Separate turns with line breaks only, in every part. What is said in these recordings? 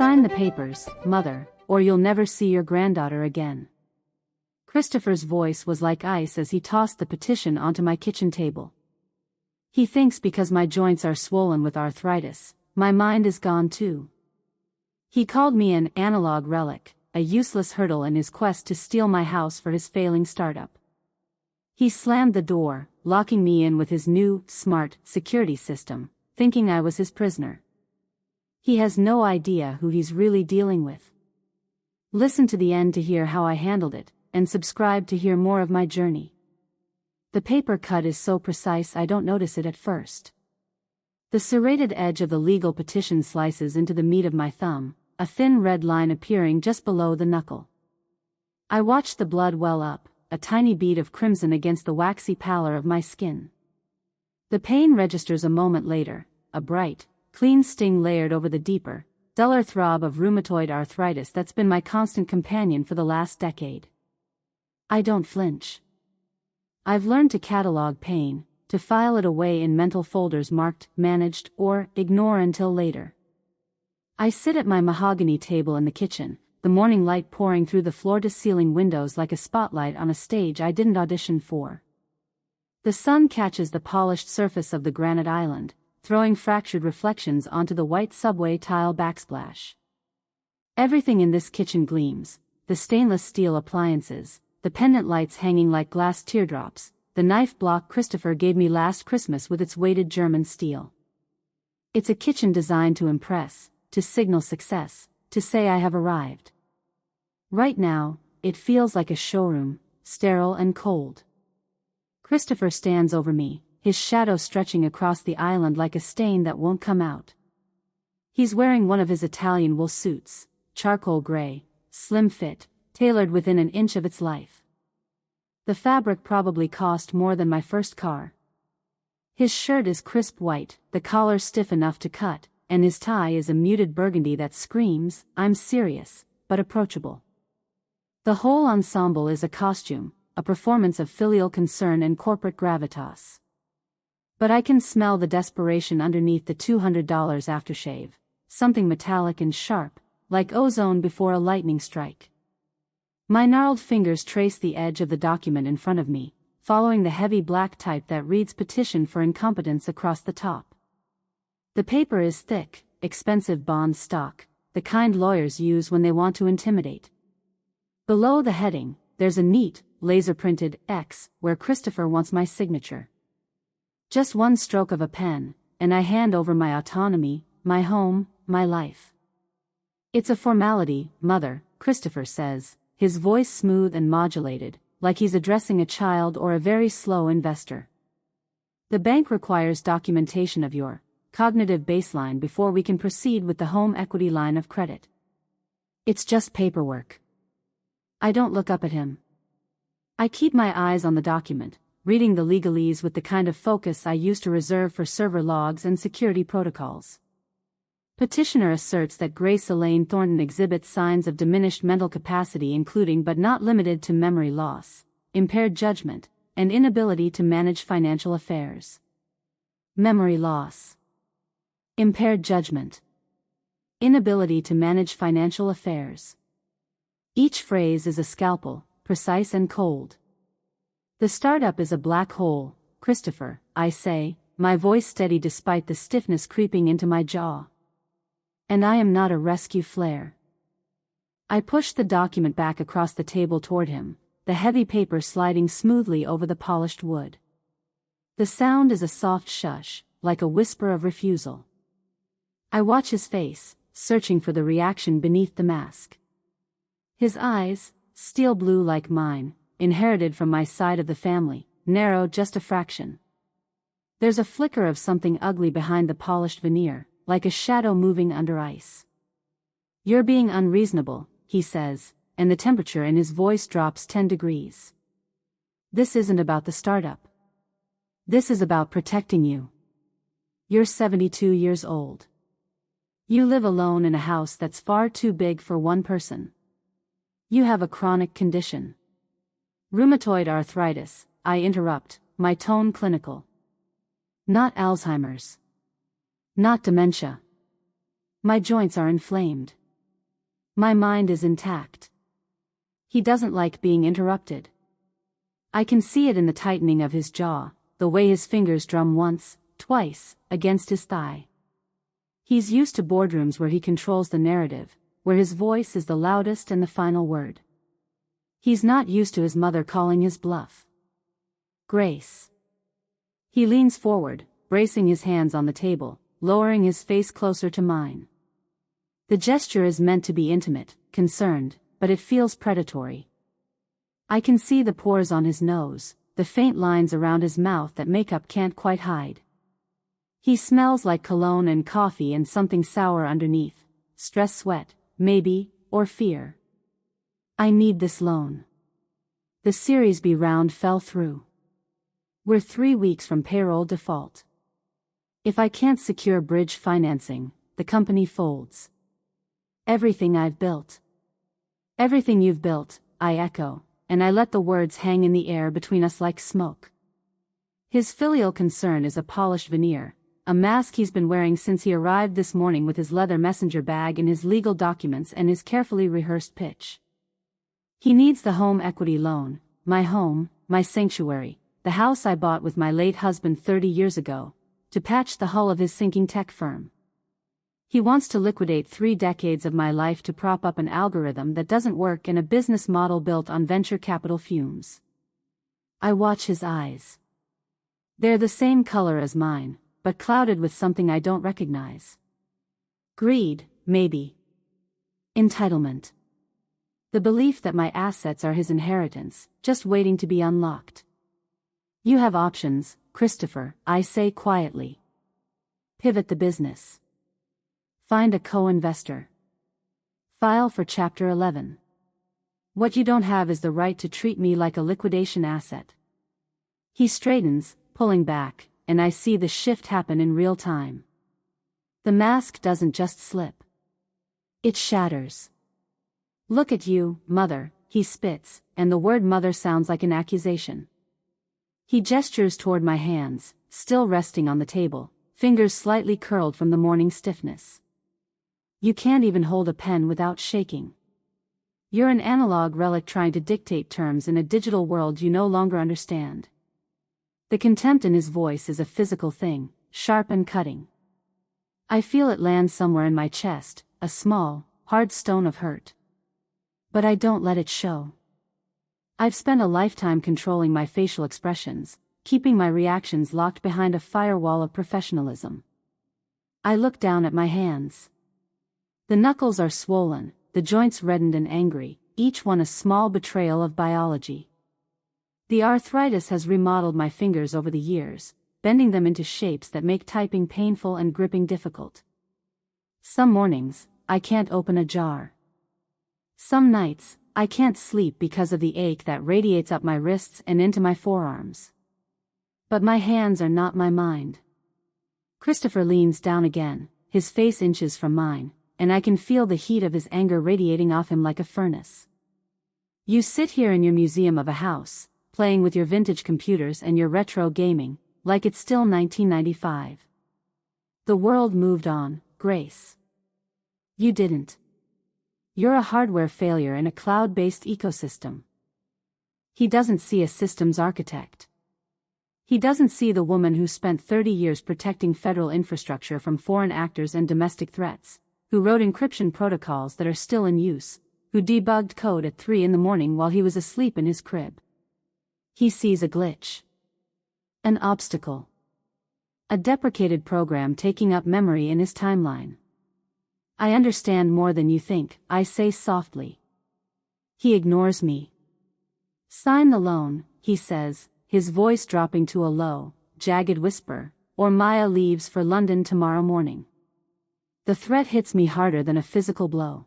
Sign the papers, mother, or you'll never see your granddaughter again. Christopher's voice was like ice as he tossed the petition onto my kitchen table. He thinks because my joints are swollen with arthritis, my mind is gone too. He called me an analog relic, a useless hurdle in his quest to steal my house for his failing startup. He slammed the door, locking me in with his new, smart, security system, thinking I was his prisoner. He has no idea who he's really dealing with. Listen to the end to hear how I handled it, and subscribe to hear more of my journey. The paper cut is so precise I don't notice it at first. The serrated edge of the legal petition slices into the meat of my thumb, a thin red line appearing just below the knuckle. I watched the blood well up, a tiny bead of crimson against the waxy pallor of my skin. The pain registers a moment later, a bright, clean sting layered over the deeper, duller throb of rheumatoid arthritis that's been my constant companion for the last decade. I don't flinch. I've learned to catalog pain, to file it away in mental folders marked, managed, or ignore until later. I sit at my mahogany table in the kitchen, the morning light pouring through the floor-to-ceiling windows like a spotlight on a stage I didn't audition for. The sun catches the polished surface of the granite island, throwing fractured reflections onto the white subway tile backsplash. Everything in this kitchen gleams, the stainless steel appliances, the pendant lights hanging like glass teardrops, the knife block Christopher gave me last Christmas with its weighted German steel. It's a kitchen designed to impress, to signal success, to say I have arrived. Right now, it feels like a showroom, sterile and cold. Christopher stands over me, his shadow stretching across the island like a stain that won't come out. He's wearing one of his Italian wool suits, charcoal gray, slim fit, tailored within an inch of its life. The fabric probably cost more than my first car. His shirt is crisp white, the collar stiff enough to cut, and his tie is a muted burgundy that screams, I'm serious, but approachable. The whole ensemble is a costume, a performance of filial concern and corporate gravitas. But I can smell the desperation underneath the $200 aftershave, something metallic and sharp, like ozone before a lightning strike. My gnarled fingers trace the edge of the document in front of me, following the heavy black type that reads petition for incompetence across the top. The paper is thick, expensive bond stock, the kind lawyers use when they want to intimidate. Below the heading, there's a neat, laser-printed X where Christopher wants my signature. Just one stroke of a pen, and I hand over my autonomy, my home, my life. It's a formality, mother, Christopher says, his voice smooth and modulated, like he's addressing a child or a very slow investor. The bank requires documentation of your cognitive baseline before we can proceed with the home equity line of credit. It's just paperwork. I don't look up at him. I keep my eyes on the document, reading the legalese with the kind of focus I used to reserve for server logs and security protocols. Petitioner asserts that Grace Elaine Thornton exhibits signs of diminished mental capacity including but not limited to memory loss, impaired judgment, and inability to manage financial affairs. Memory loss. Impaired judgment. Inability to manage financial affairs. Each phrase is a scalpel, precise and cold. The startup is a black hole, Christopher, I say, my voice steady despite the stiffness creeping into my jaw. And I am not a rescue flare. I push the document back across the table toward him, the heavy paper sliding smoothly over the polished wood. The sound is a soft shush, like a whisper of refusal. I watch his face, searching for the reaction beneath the mask. His eyes, steel blue like mine, inherited from my side of the family, narrow just a fraction. There's a flicker of something ugly behind the polished veneer, like a shadow moving under ice. You're being unreasonable, he says, and the temperature in his voice drops 10 degrees. This isn't about the startup. This is about protecting you. You're 72 years old. You live alone in a house that's far too big for one person. You have a chronic condition. Rheumatoid arthritis, I interrupt, my tone clinical. Not Alzheimer's. Not dementia. My joints are inflamed. My mind is intact. He doesn't like being interrupted. I can see it in the tightening of his jaw, the way his fingers drum once, twice, against his thigh. He's used to boardrooms where he controls the narrative, where his voice is the loudest and the final word. He's not used to his mother calling his bluff. Grace. He leans forward, bracing his hands on the table, lowering his face closer to mine. The gesture is meant to be intimate, concerned, but it feels predatory. I can see the pores on his nose, the faint lines around his mouth that makeup can't quite hide. He smells like cologne and coffee and something sour underneath, stress sweat, maybe, or fear. I need this loan. The Series B round fell through. We're 3 weeks from payroll default. If I can't secure bridge financing, the company folds. Everything I've built. Everything you've built, I echo, and I let the words hang in the air between us like smoke. His filial concern is a polished veneer, a mask he's been wearing since he arrived this morning with his leather messenger bag and his legal documents and his carefully rehearsed pitch. He needs the home equity loan, my home, my sanctuary, the house I bought with my late husband 30 years ago, to patch the hull of his sinking tech firm. He wants to liquidate 3 decades of my life to prop up an algorithm that doesn't work and a business model built on venture capital fumes. I watch his eyes. They're the same color as mine, but clouded with something I don't recognize. Greed, maybe. Entitlement. The belief that my assets are his inheritance, just waiting to be unlocked. You have options, Christopher, I say quietly. Pivot the business. Find a co-investor. File for Chapter 11. What you don't have is the right to treat me like a liquidation asset. He straightens, pulling back, and I see the shift happen in real time. The mask doesn't just slip. It shatters. Look at you, mother, he spits, and the word mother sounds like an accusation. He gestures toward my hands, still resting on the table, fingers slightly curled from the morning stiffness. You can't even hold a pen without shaking. You're an analog relic trying to dictate terms in a digital world you no longer understand. The contempt in his voice is a physical thing, sharp and cutting. I feel it land somewhere in my chest, a small, hard stone of hurt. But I don't let it show. I've spent a lifetime controlling my facial expressions, keeping my reactions locked behind a firewall of professionalism. I look down at my hands. The knuckles are swollen, the joints reddened and angry, each one a small betrayal of biology. The arthritis has remodeled my fingers over the years, bending them into shapes that make typing painful and gripping difficult. Some mornings, I can't open a jar. Some nights, I can't sleep because of the ache that radiates up my wrists and into my forearms. But my hands are not my mind. Christopher leans down again, his face inches from mine, and I can feel the heat of his anger radiating off him like a furnace. You sit here in your museum of a house, playing with your vintage computers and your retro gaming, like it's still 1995. The world moved on, Grace. You didn't. You're a hardware failure in a cloud-based ecosystem. He doesn't see a systems architect. He doesn't see the woman who spent 30 years protecting federal infrastructure from foreign actors and domestic threats, who wrote encryption protocols that are still in use, who debugged code at 3 a.m. while he was asleep in his crib. He sees a glitch. An obstacle. A deprecated program taking up memory in his timeline. I understand more than you think, I say softly. He ignores me. Sign the loan, he says, his voice dropping to a low, jagged whisper, or Maya leaves for London tomorrow morning. The threat hits me harder than a physical blow.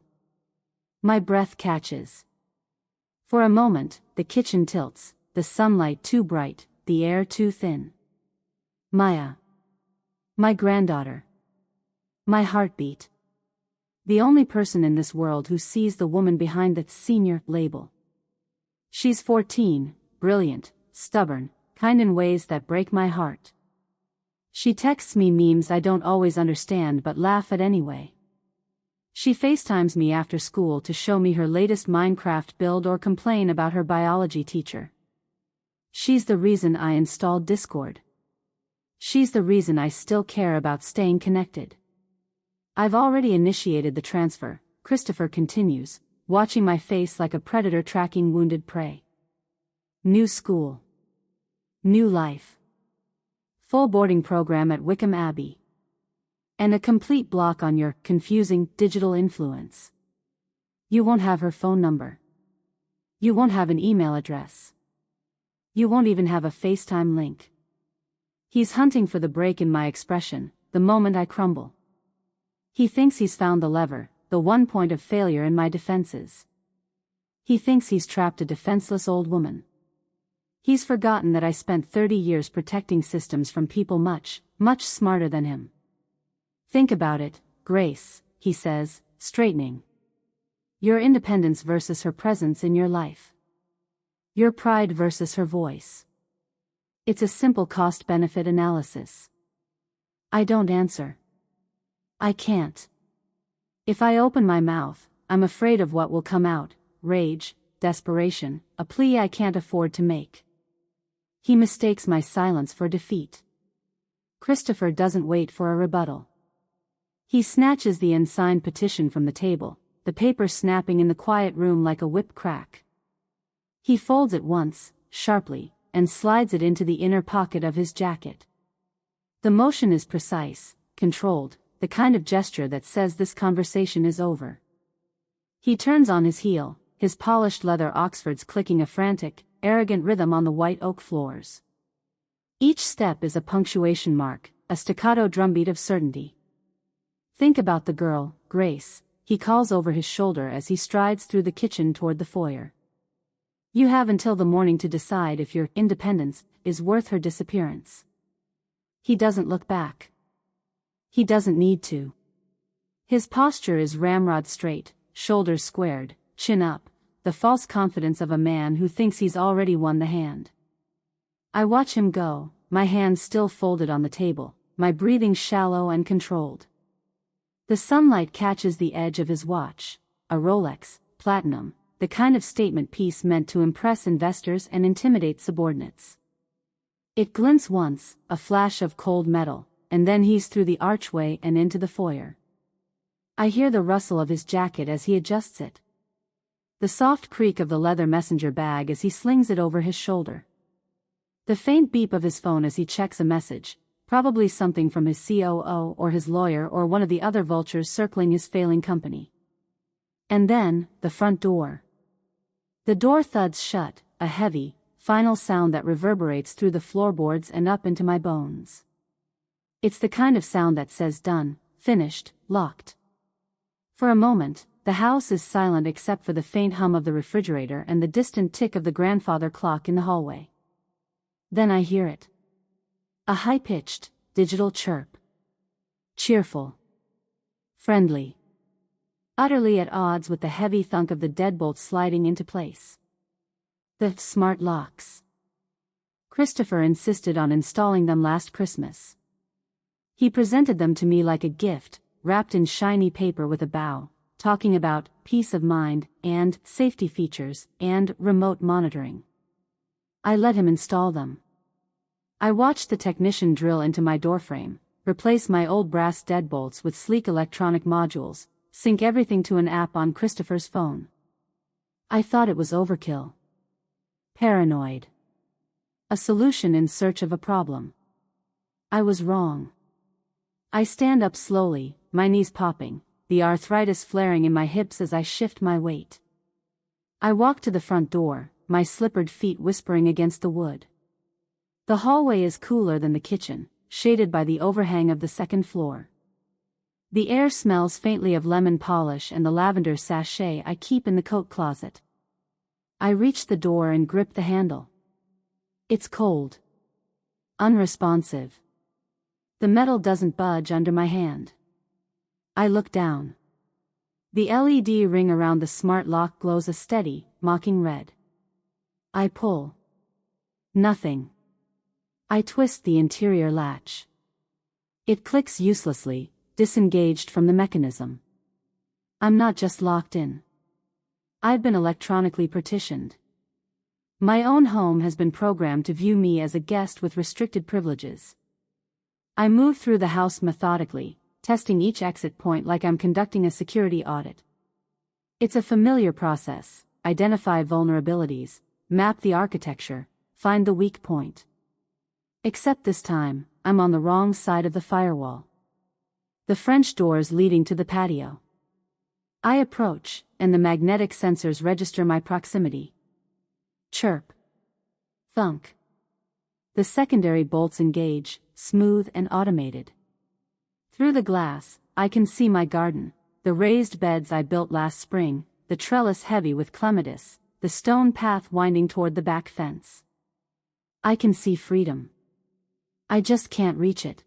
My breath catches. For a moment, the kitchen tilts, the sunlight too bright, the air too thin. Maya. My granddaughter. My heartbeat. The only person in this world who sees the woman behind that senior label. She's 14, brilliant, stubborn, kind in ways that break my heart. She texts me memes I don't always understand but laugh at anyway. She FaceTimes me after school to show me her latest Minecraft build or complain about her biology teacher. She's the reason I installed Discord. She's the reason I still care about staying connected. I've already initiated the transfer, Christopher continues, watching my face like a predator tracking wounded prey. New school. New life. Full boarding program at Wickham Abbey. And a complete block on your confusing digital influence. You won't have her phone number. You won't have an email address. You won't even have a FaceTime link. He's hunting for the break in my expression, the moment I crumble. He thinks he's found the lever, the one point of failure in my defenses. He thinks he's trapped a defenseless old woman. He's forgotten that I spent 30 years protecting systems from people much, much smarter than him. Think about it, Grace, he says, straightening. Your independence versus her presence in your life. Your pride versus her voice. It's a simple cost-benefit analysis. I don't answer. I can't. If I open my mouth, I'm afraid of what will come out, rage, desperation, a plea I can't afford to make. He mistakes my silence for defeat. Christopher doesn't wait for a rebuttal. He snatches the unsigned petition from the table, the paper snapping in the quiet room like a whip crack. He folds it once, sharply, and slides it into the inner pocket of his jacket. The motion is precise, controlled, the kind of gesture that says this conversation is over. He turns on his heel, his polished leather Oxfords clicking a frantic, arrogant rhythm on the white oak floors. Each step is a punctuation mark, a staccato drumbeat of certainty. Think about the girl, Grace, he calls over his shoulder as he strides through the kitchen toward the foyer. You have until the morning to decide if your independence is worth her disappearance. He doesn't look back. He doesn't need to. His posture is ramrod straight, shoulders squared, chin up, the false confidence of a man who thinks he's already won the hand. I watch him go, my hands still folded on the table, my breathing shallow and controlled. The sunlight catches the edge of his watch, a Rolex, platinum, the kind of statement piece meant to impress investors and intimidate subordinates. It glints once, a flash of cold metal, and then he's through the archway and into the foyer. I hear the rustle of his jacket as he adjusts it. The soft creak of the leather messenger bag as he slings it over his shoulder. The faint beep of his phone as he checks a message, probably something from his COO or his lawyer or one of the other vultures circling his failing company. And then, the front door. The door thuds shut, a heavy, final sound that reverberates through the floorboards and up into my bones. It's the kind of sound that says done, finished, locked. For a moment, the house is silent except for the faint hum of the refrigerator and the distant tick of the grandfather clock in the hallway. Then I hear it. A high-pitched, digital chirp. Cheerful. Friendly. Utterly at odds with the heavy thunk of the deadbolt sliding into place. The smart locks. Christopher insisted on installing them last Christmas. He presented them to me like a gift, wrapped in shiny paper with a bow, talking about peace of mind, and safety features, and remote monitoring. I let him install them. I watched the technician drill into my doorframe, replace my old brass deadbolts with sleek electronic modules, sync everything to an app on Christopher's phone. I thought it was overkill. Paranoid. A solution in search of a problem. I was wrong. I stand up slowly, my knees popping, the arthritis flaring in my hips as I shift my weight. I walk to the front door, my slippered feet whispering against the wood. The hallway is cooler than the kitchen, shaded by the overhang of the second floor. The air smells faintly of lemon polish and the lavender sachet I keep in the coat closet. I reach the door and grip the handle. It's cold. Unresponsive. The metal doesn't budge under my hand. I look down. The LED ring around the smart lock glows a steady, mocking red. I pull. Nothing. I twist the interior latch. It clicks uselessly, disengaged from the mechanism. I'm not just locked in. I've been electronically partitioned. My own home has been programmed to view me as a guest with restricted privileges. I move through the house methodically, testing each exit point like I'm conducting a security audit. It's a familiar process: identify vulnerabilities, map the architecture, find the weak point. Except this time, I'm on the wrong side of the firewall. The French doors leading to the patio. I approach, and the magnetic sensors register my proximity. Chirp. Thunk. The secondary bolts engage, smooth and automated. Through the glass, I can see my garden, the raised beds I built last spring, the trellis heavy with clematis, the stone path winding toward the back fence. I can see freedom. I just can't reach it.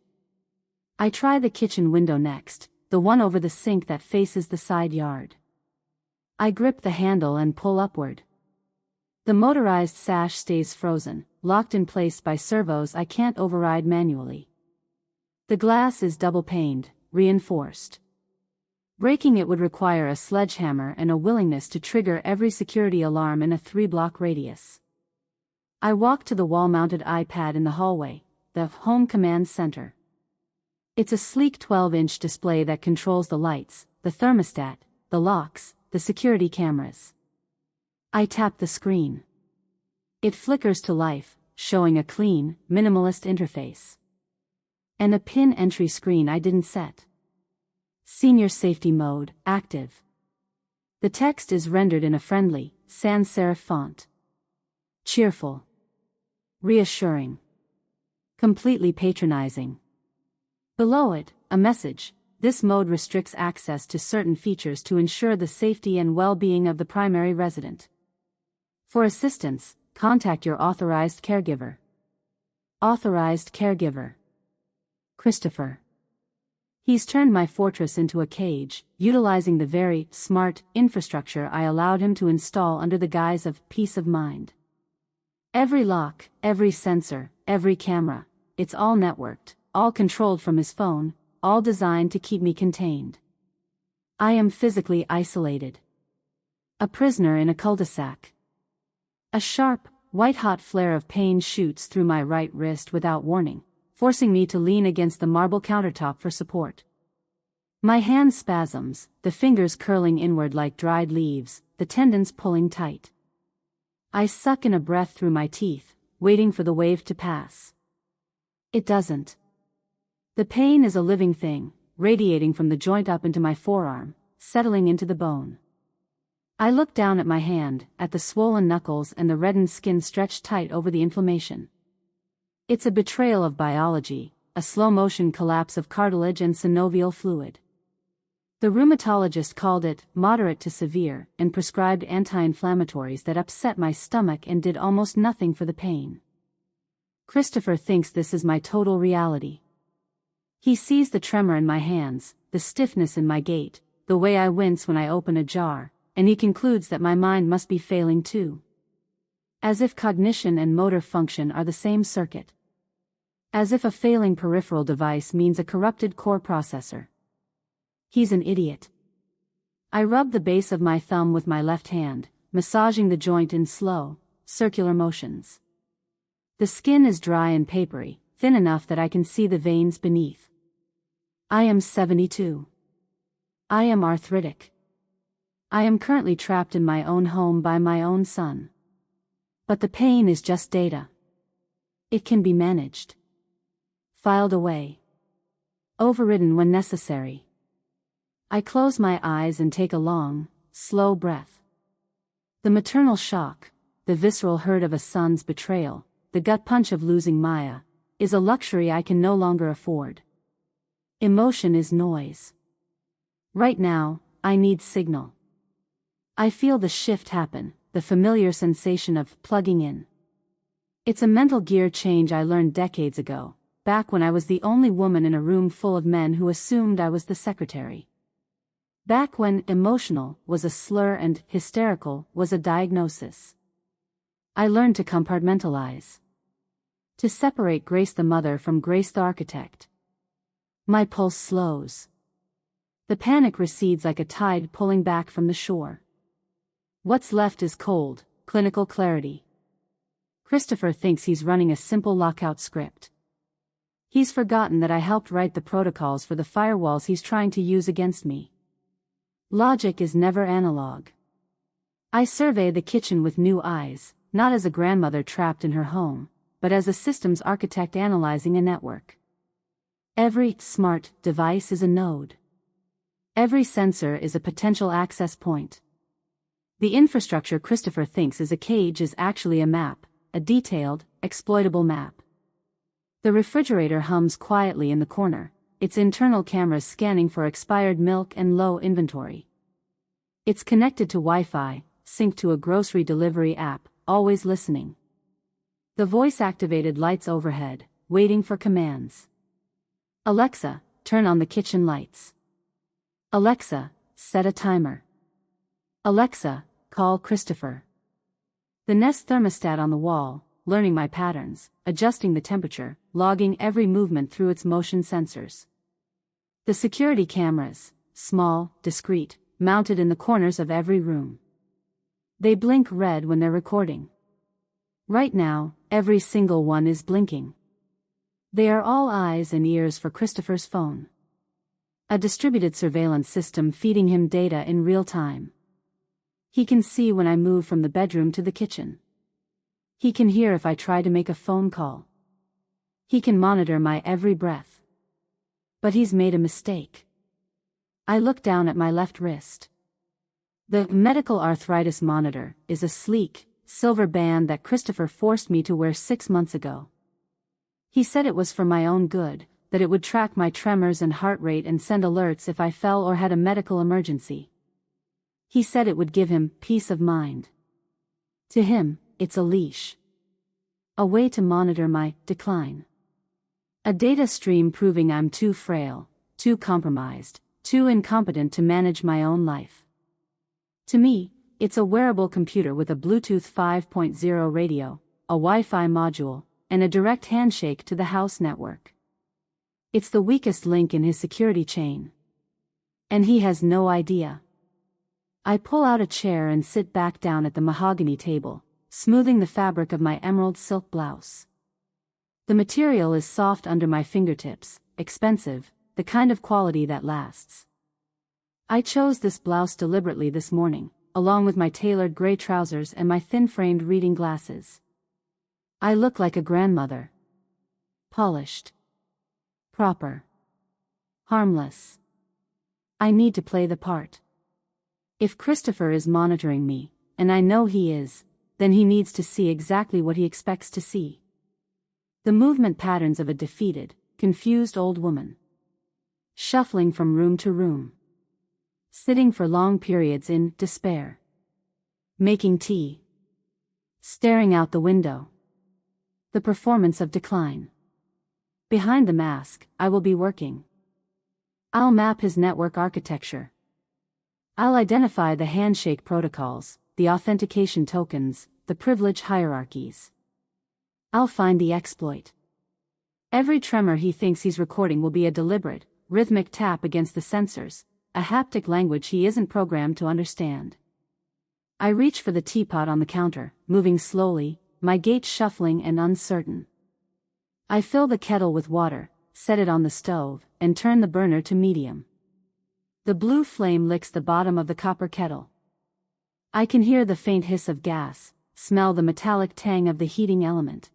I try the kitchen window next, the one over the sink that faces the side yard. I grip the handle and pull upward. The motorized sash stays frozen, locked in place by servos I can't override manually. The glass is double-paned, reinforced. Breaking it would require a sledgehammer and a willingness to trigger every security alarm in a 3-block radius. I walk to the wall-mounted iPad in the hallway, the home command center. It's a sleek 12-inch display that controls the lights, the thermostat, the locks, the security cameras. I tap the screen. It flickers to life, showing a clean, minimalist interface. And a PIN entry screen I didn't set. Senior Safety Mode, active. The text is rendered in a friendly, sans serif font. Cheerful. Reassuring. Completely patronizing. Below it, a message: this mode restricts access to certain features to ensure the safety and well-being of the primary resident. For assistance, contact your authorized caregiver. Authorized caregiver. Christopher. He's turned my fortress into a cage, utilizing the very smart infrastructure I allowed him to install under the guise of peace of mind. Every lock, every sensor, every camera, it's all networked, all controlled from his phone, all designed to keep me contained. I am physically isolated. A prisoner in a cul-de-sac. A sharp, white-hot flare of pain shoots through my right wrist without warning, forcing me to lean against the marble countertop for support. My hand spasms, the fingers curling inward like dried leaves, the tendons pulling tight. I suck in a breath through my teeth, waiting for the wave to pass. It doesn't. The pain is a living thing, radiating from the joint up into my forearm, settling into the bone. I look down at my hand, at the swollen knuckles and the reddened skin stretched tight over the inflammation. It's a betrayal of biology, a slow-motion collapse of cartilage and synovial fluid. The rheumatologist called it moderate to severe and prescribed anti-inflammatories that upset my stomach and did almost nothing for the pain. Christopher thinks this is my total reality. He sees the tremor in my hands, the stiffness in my gait, the way I wince when I open a jar, and he concludes that my mind must be failing too. As if cognition and motor function are the same circuit. As if a failing peripheral device means a corrupted core processor. He's an idiot. I rub the base of my thumb with my left hand, massaging the joint in slow, circular motions. The skin is dry and papery, thin enough that I can see the veins beneath. I am 72. I am arthritic. I am currently trapped in my own home by my own son. But the pain is just data. It can be managed. Filed away. Overridden when necessary. I close my eyes and take a long, slow breath. The maternal shock, the visceral hurt of a son's betrayal, the gut punch of losing Maya, is a luxury I can no longer afford. Emotion is noise. Right now, I need signal. I feel the shift happen, the familiar sensation of plugging in. It's a mental gear change I learned decades ago, back when I was the only woman in a room full of men who assumed I was the secretary. Back when emotional was a slur and hysterical was a diagnosis. I learned to compartmentalize. To separate Grace the mother from Grace the architect. My pulse slows. The panic recedes like a tide pulling back from the shore. What's left is cold, clinical clarity. Christopher thinks he's running a simple lockout script. He's forgotten that I helped write the protocols for the firewalls he's trying to use against me. Logic is never analog. I survey the kitchen with new eyes, not as a grandmother trapped in her home, but as a systems architect analyzing a network. Every smart device is a node. Every sensor is a potential access point. The infrastructure Christopher thinks is a cage is actually a map, a detailed, exploitable map. The refrigerator hums quietly in the corner, its internal cameras scanning for expired milk and low inventory. It's connected to Wi-Fi, synced to a grocery delivery app, always listening. The voice-activated lights overhead, waiting for commands. Alexa, turn on the kitchen lights. Alexa, set a timer. Alexa, call Christopher. The Nest thermostat on the wall, learning my patterns, adjusting the temperature, logging every movement through its motion sensors. The security cameras, small, discreet, mounted in the corners of every room. They blink red when they're recording. Right now, every single one is blinking. They are all eyes and ears for Christopher's phone. A distributed surveillance system feeding him data in real time. He can see when I move from the bedroom to the kitchen. He can hear if I try to make a phone call. He can monitor my every breath. But he's made a mistake. I look down at my left wrist. The medical arthritis monitor is a sleek, silver band that Christopher forced me to wear 6 months ago. He said it was for my own good, that it would track my tremors and heart rate and send alerts if I fell or had a medical emergency. He said it would give him peace of mind. To him, it's a leash. A way to monitor my decline. A data stream proving I'm too frail, too compromised, too incompetent to manage my own life. To me, it's a wearable computer with a Bluetooth 5.0 radio, a Wi-Fi module, and a direct handshake to the house network. It's the weakest link in his security chain. And he has no idea. I pull out a chair and sit back down at the mahogany table, smoothing the fabric of my emerald silk blouse. The material is soft under my fingertips, expensive, the kind of quality that lasts. I chose this blouse deliberately this morning, along with my tailored gray trousers and my thin-framed reading glasses. I look like a grandmother. Polished. Proper. Harmless. I need to play the part. If Christopher is monitoring me, and I know he is, then he needs to see exactly what he expects to see. The movement patterns of a defeated, confused old woman. Shuffling from room to room. Sitting for long periods in despair. Making tea. Staring out the window. The performance of decline. Behind the mask, I will be working. I'll map his network architecture. I'll identify the handshake protocols, the authentication tokens, the privilege hierarchies. I'll find the exploit. Every tremor he thinks he's recording will be a deliberate, rhythmic tap against the sensors, a haptic language he isn't programmed to understand. I reach for the teapot on the counter, moving slowly, my gait shuffling and uncertain. I fill the kettle with water, set it on the stove, and turn the burner to medium. The blue flame licks the bottom of the copper kettle. I can hear the faint hiss of gas, smell the metallic tang of the heating element.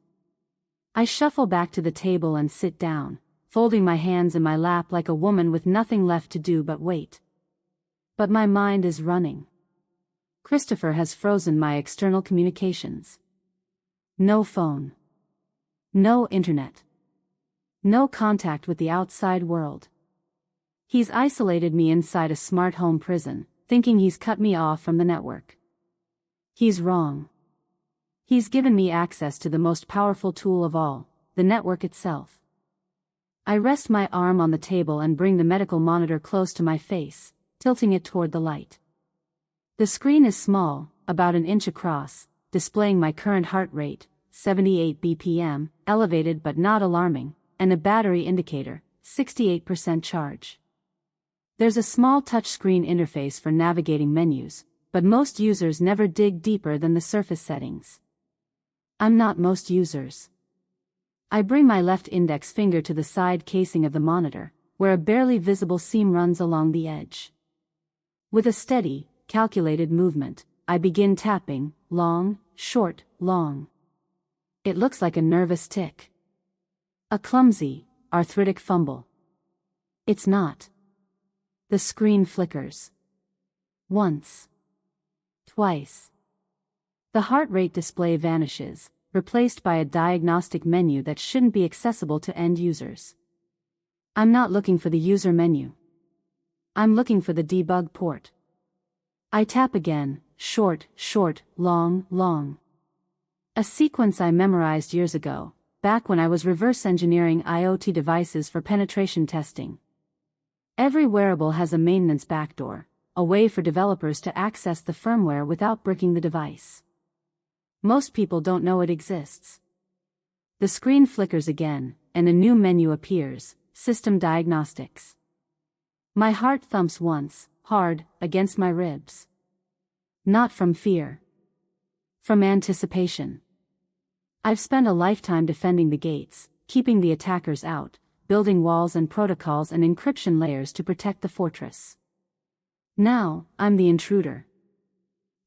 I shuffle back to the table and sit down, folding my hands in my lap like a woman with nothing left to do but wait. But my mind is running. Christopher has frozen my external communications. No phone. No internet. No contact with the outside world. He's isolated me inside a smart home prison, thinking he's cut me off from the network. He's wrong. He's given me access to the most powerful tool of all, the network itself. I rest my arm on the table and bring the medical monitor close to my face, tilting it toward the light. The screen is small, about an inch across, displaying my current heart rate, 78 BPM, elevated but not alarming, and a battery indicator, 68% charge. There's a small touchscreen interface for navigating menus, but most users never dig deeper than the surface settings. I'm not most users. I bring my left index finger to the side casing of the monitor, where a barely visible seam runs along the edge. With a steady, calculated movement, I begin tapping, long, short, long. It looks like a nervous tick. A clumsy, arthritic fumble. It's not. The screen flickers. Once. Twice. The heart rate display vanishes, replaced by a diagnostic menu that shouldn't be accessible to end users. I'm not looking for the user menu. I'm looking for the debug port. I tap again, short, short, long, long. A sequence I memorized years ago, back when I was reverse engineering IoT devices for penetration testing. Every wearable has a maintenance backdoor, a way for developers to access the firmware without bricking the device. Most people don't know it exists. The screen flickers again, and a new menu appears, System Diagnostics. My heart thumps once, hard, against my ribs. Not from fear. From anticipation. I've spent a lifetime defending the gates, keeping the attackers out, building walls and protocols and encryption layers to protect the fortress. Now, I'm the intruder.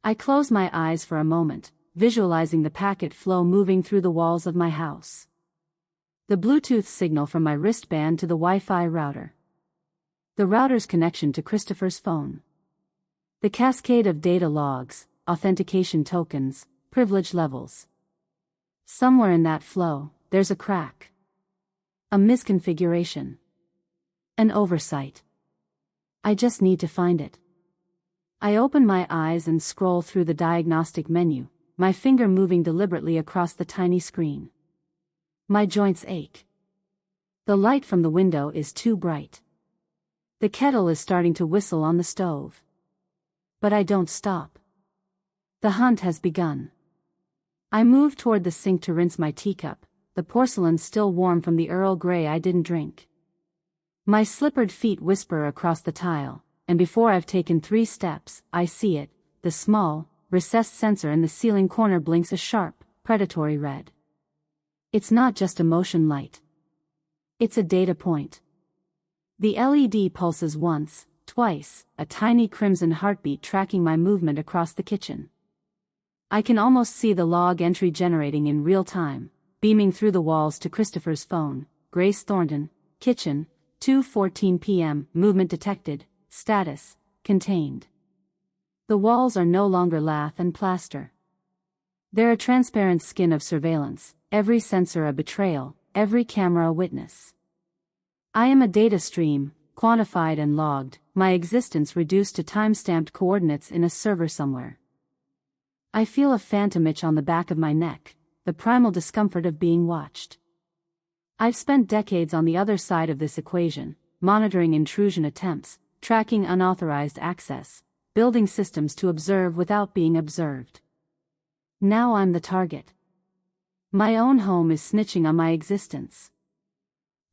I close my eyes for a moment, visualizing the packet flow moving through the walls of my house. The Bluetooth signal from my wristband to the Wi-Fi router. The router's connection to Christopher's phone. The cascade of data logs, authentication tokens, privilege levels. Somewhere in that flow, there's a crack. A misconfiguration. An oversight. I just need to find it. I open my eyes and scroll through the diagnostic menu, my finger moving deliberately across the tiny screen. My joints ache. The light from the window is too bright. The kettle is starting to whistle on the stove. But I don't stop. The hunt has begun. I move toward the sink to rinse my teacup, the porcelain still warm from the Earl Grey I didn't drink. My slippered feet whisper across the tile, and before I've taken 3 steps, I see it. The small, recessed sensor in the ceiling corner blinks a sharp, predatory red. It's not just a motion light. It's a data point. The LED pulses once, twice, a tiny crimson heartbeat tracking my movement across the kitchen. I can almost see the log entry generating in real time, beaming through the walls to Christopher's phone. Grace Thornton, kitchen, 2:14 p.m., movement detected, status, contained. The walls are no longer lath and plaster. They're a transparent skin of surveillance, every sensor a betrayal, every camera a witness. I am a data stream, quantified and logged, my existence reduced to time-stamped coordinates in a server somewhere. I feel a phantom itch on the back of my neck, the primal discomfort of being watched. I've spent decades on the other side of this equation, monitoring intrusion attempts, tracking unauthorized access, building systems to observe without being observed. Now I'm the target. My own home is snitching on my existence.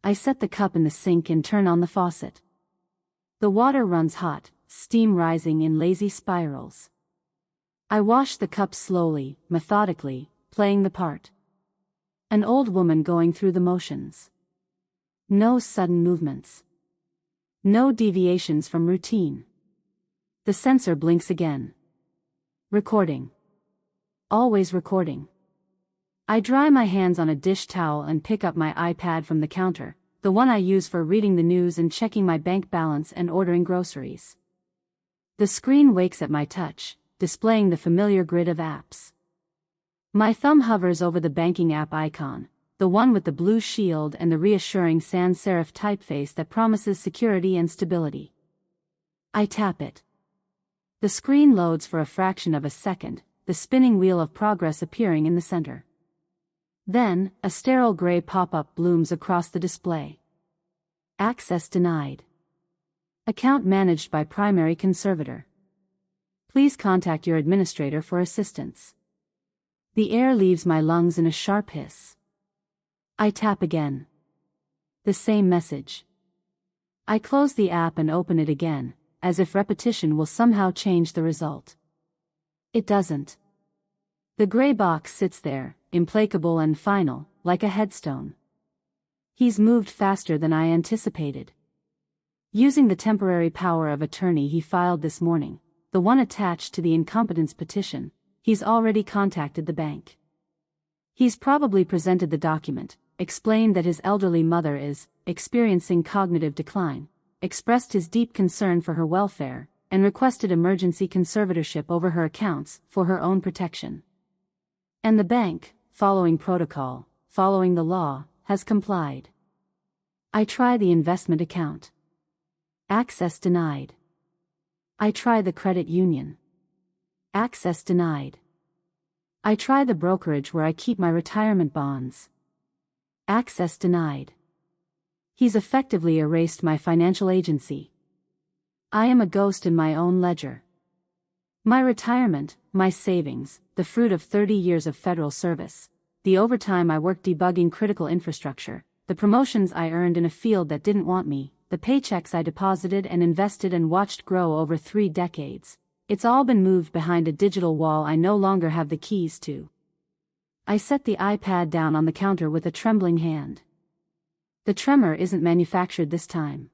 I set the cup in the sink and turn on the faucet. The water runs hot, steam rising in lazy spirals. I wash the cup slowly, methodically, playing the part. An old woman going through the motions. No sudden movements. No deviations from routine. The sensor blinks again. Recording. Always recording. I dry my hands on a dish towel and pick up my iPad from the counter, the one I use for reading the news and checking my bank balance and ordering groceries. The screen wakes at my touch, displaying the familiar grid of apps. My thumb hovers over the banking app icon, the one with the blue shield and the reassuring sans serif typeface that promises security and stability. I tap it. The screen loads for a fraction of a second, the spinning wheel of progress appearing in the center. Then, a sterile gray pop-up blooms across the display. Access denied. Account managed by primary conservator. Please contact your administrator for assistance. The air leaves my lungs in a sharp hiss. I tap again. The same message. I close the app and open it again, as if repetition will somehow change the result. It doesn't. The gray box sits there, implacable and final, like a headstone. He's moved faster than I anticipated. Using the temporary power of attorney he filed this morning, the one attached to the incompetence petition, he's already contacted the bank. He's probably presented the document, explained that his elderly mother is experiencing cognitive decline, expressed his deep concern for her welfare, and requested emergency conservatorship over her accounts for her own protection. And the bank, following protocol, following the law, has complied. I try the investment account. Access denied. I try the credit union. Access denied. I try the brokerage where I keep my retirement bonds. Access denied. He's effectively erased my financial agency. I am a ghost in my own ledger. My retirement, my savings, the fruit of 30 years of federal service, the overtime I worked debugging critical infrastructure, the promotions I earned in a field that didn't want me, the paychecks I deposited and invested and watched grow over 3 decades, it's all been moved behind a digital wall I no longer have the keys to. I set the iPad down on the counter with a trembling hand. The tremor isn't manufactured this time.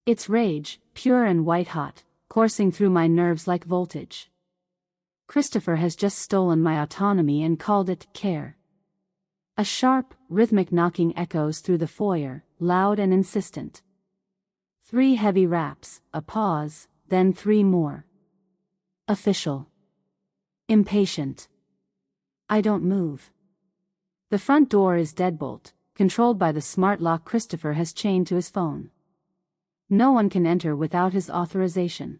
It's rage, pure and white-hot, coursing through my nerves like voltage. Christopher has just stolen my autonomy and called it care. A sharp, rhythmic knocking echoes through the foyer, loud and insistent. 3 heavy raps, a pause, then 3 more. Official. Impatient. I don't move. The front door is deadbolt, controlled by the smart lock Christopher has chained to his phone. No one can enter without his authorization.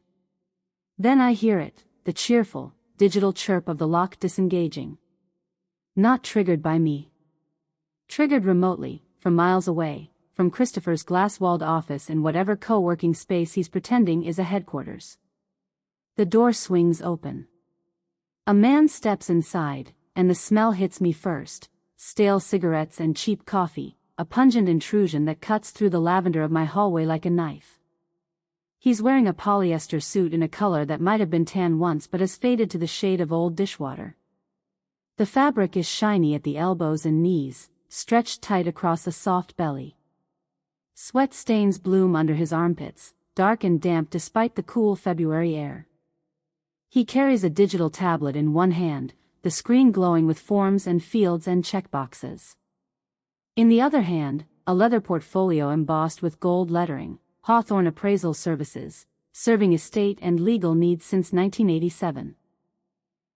Then I hear it, the cheerful, digital chirp of the lock disengaging. Not triggered by me. Triggered remotely, from miles away, from Christopher's glass-walled office in whatever co-working space he's pretending is a headquarters. The door swings open. A man steps inside, and the smell hits me first, stale cigarettes and cheap coffee, a pungent intrusion that cuts through the lavender of my hallway like a knife. He's wearing a polyester suit in a color that might have been tan once but has faded to the shade of old dishwater. The fabric is shiny at the elbows and knees, stretched tight across a soft belly. Sweat stains bloom under his armpits, dark and damp despite the cool February air. He carries a digital tablet in one hand, the screen glowing with forms and fields and checkboxes. In the other hand, a leather portfolio embossed with gold lettering, Hawthorne Appraisal Services, serving estate and legal needs since 1987.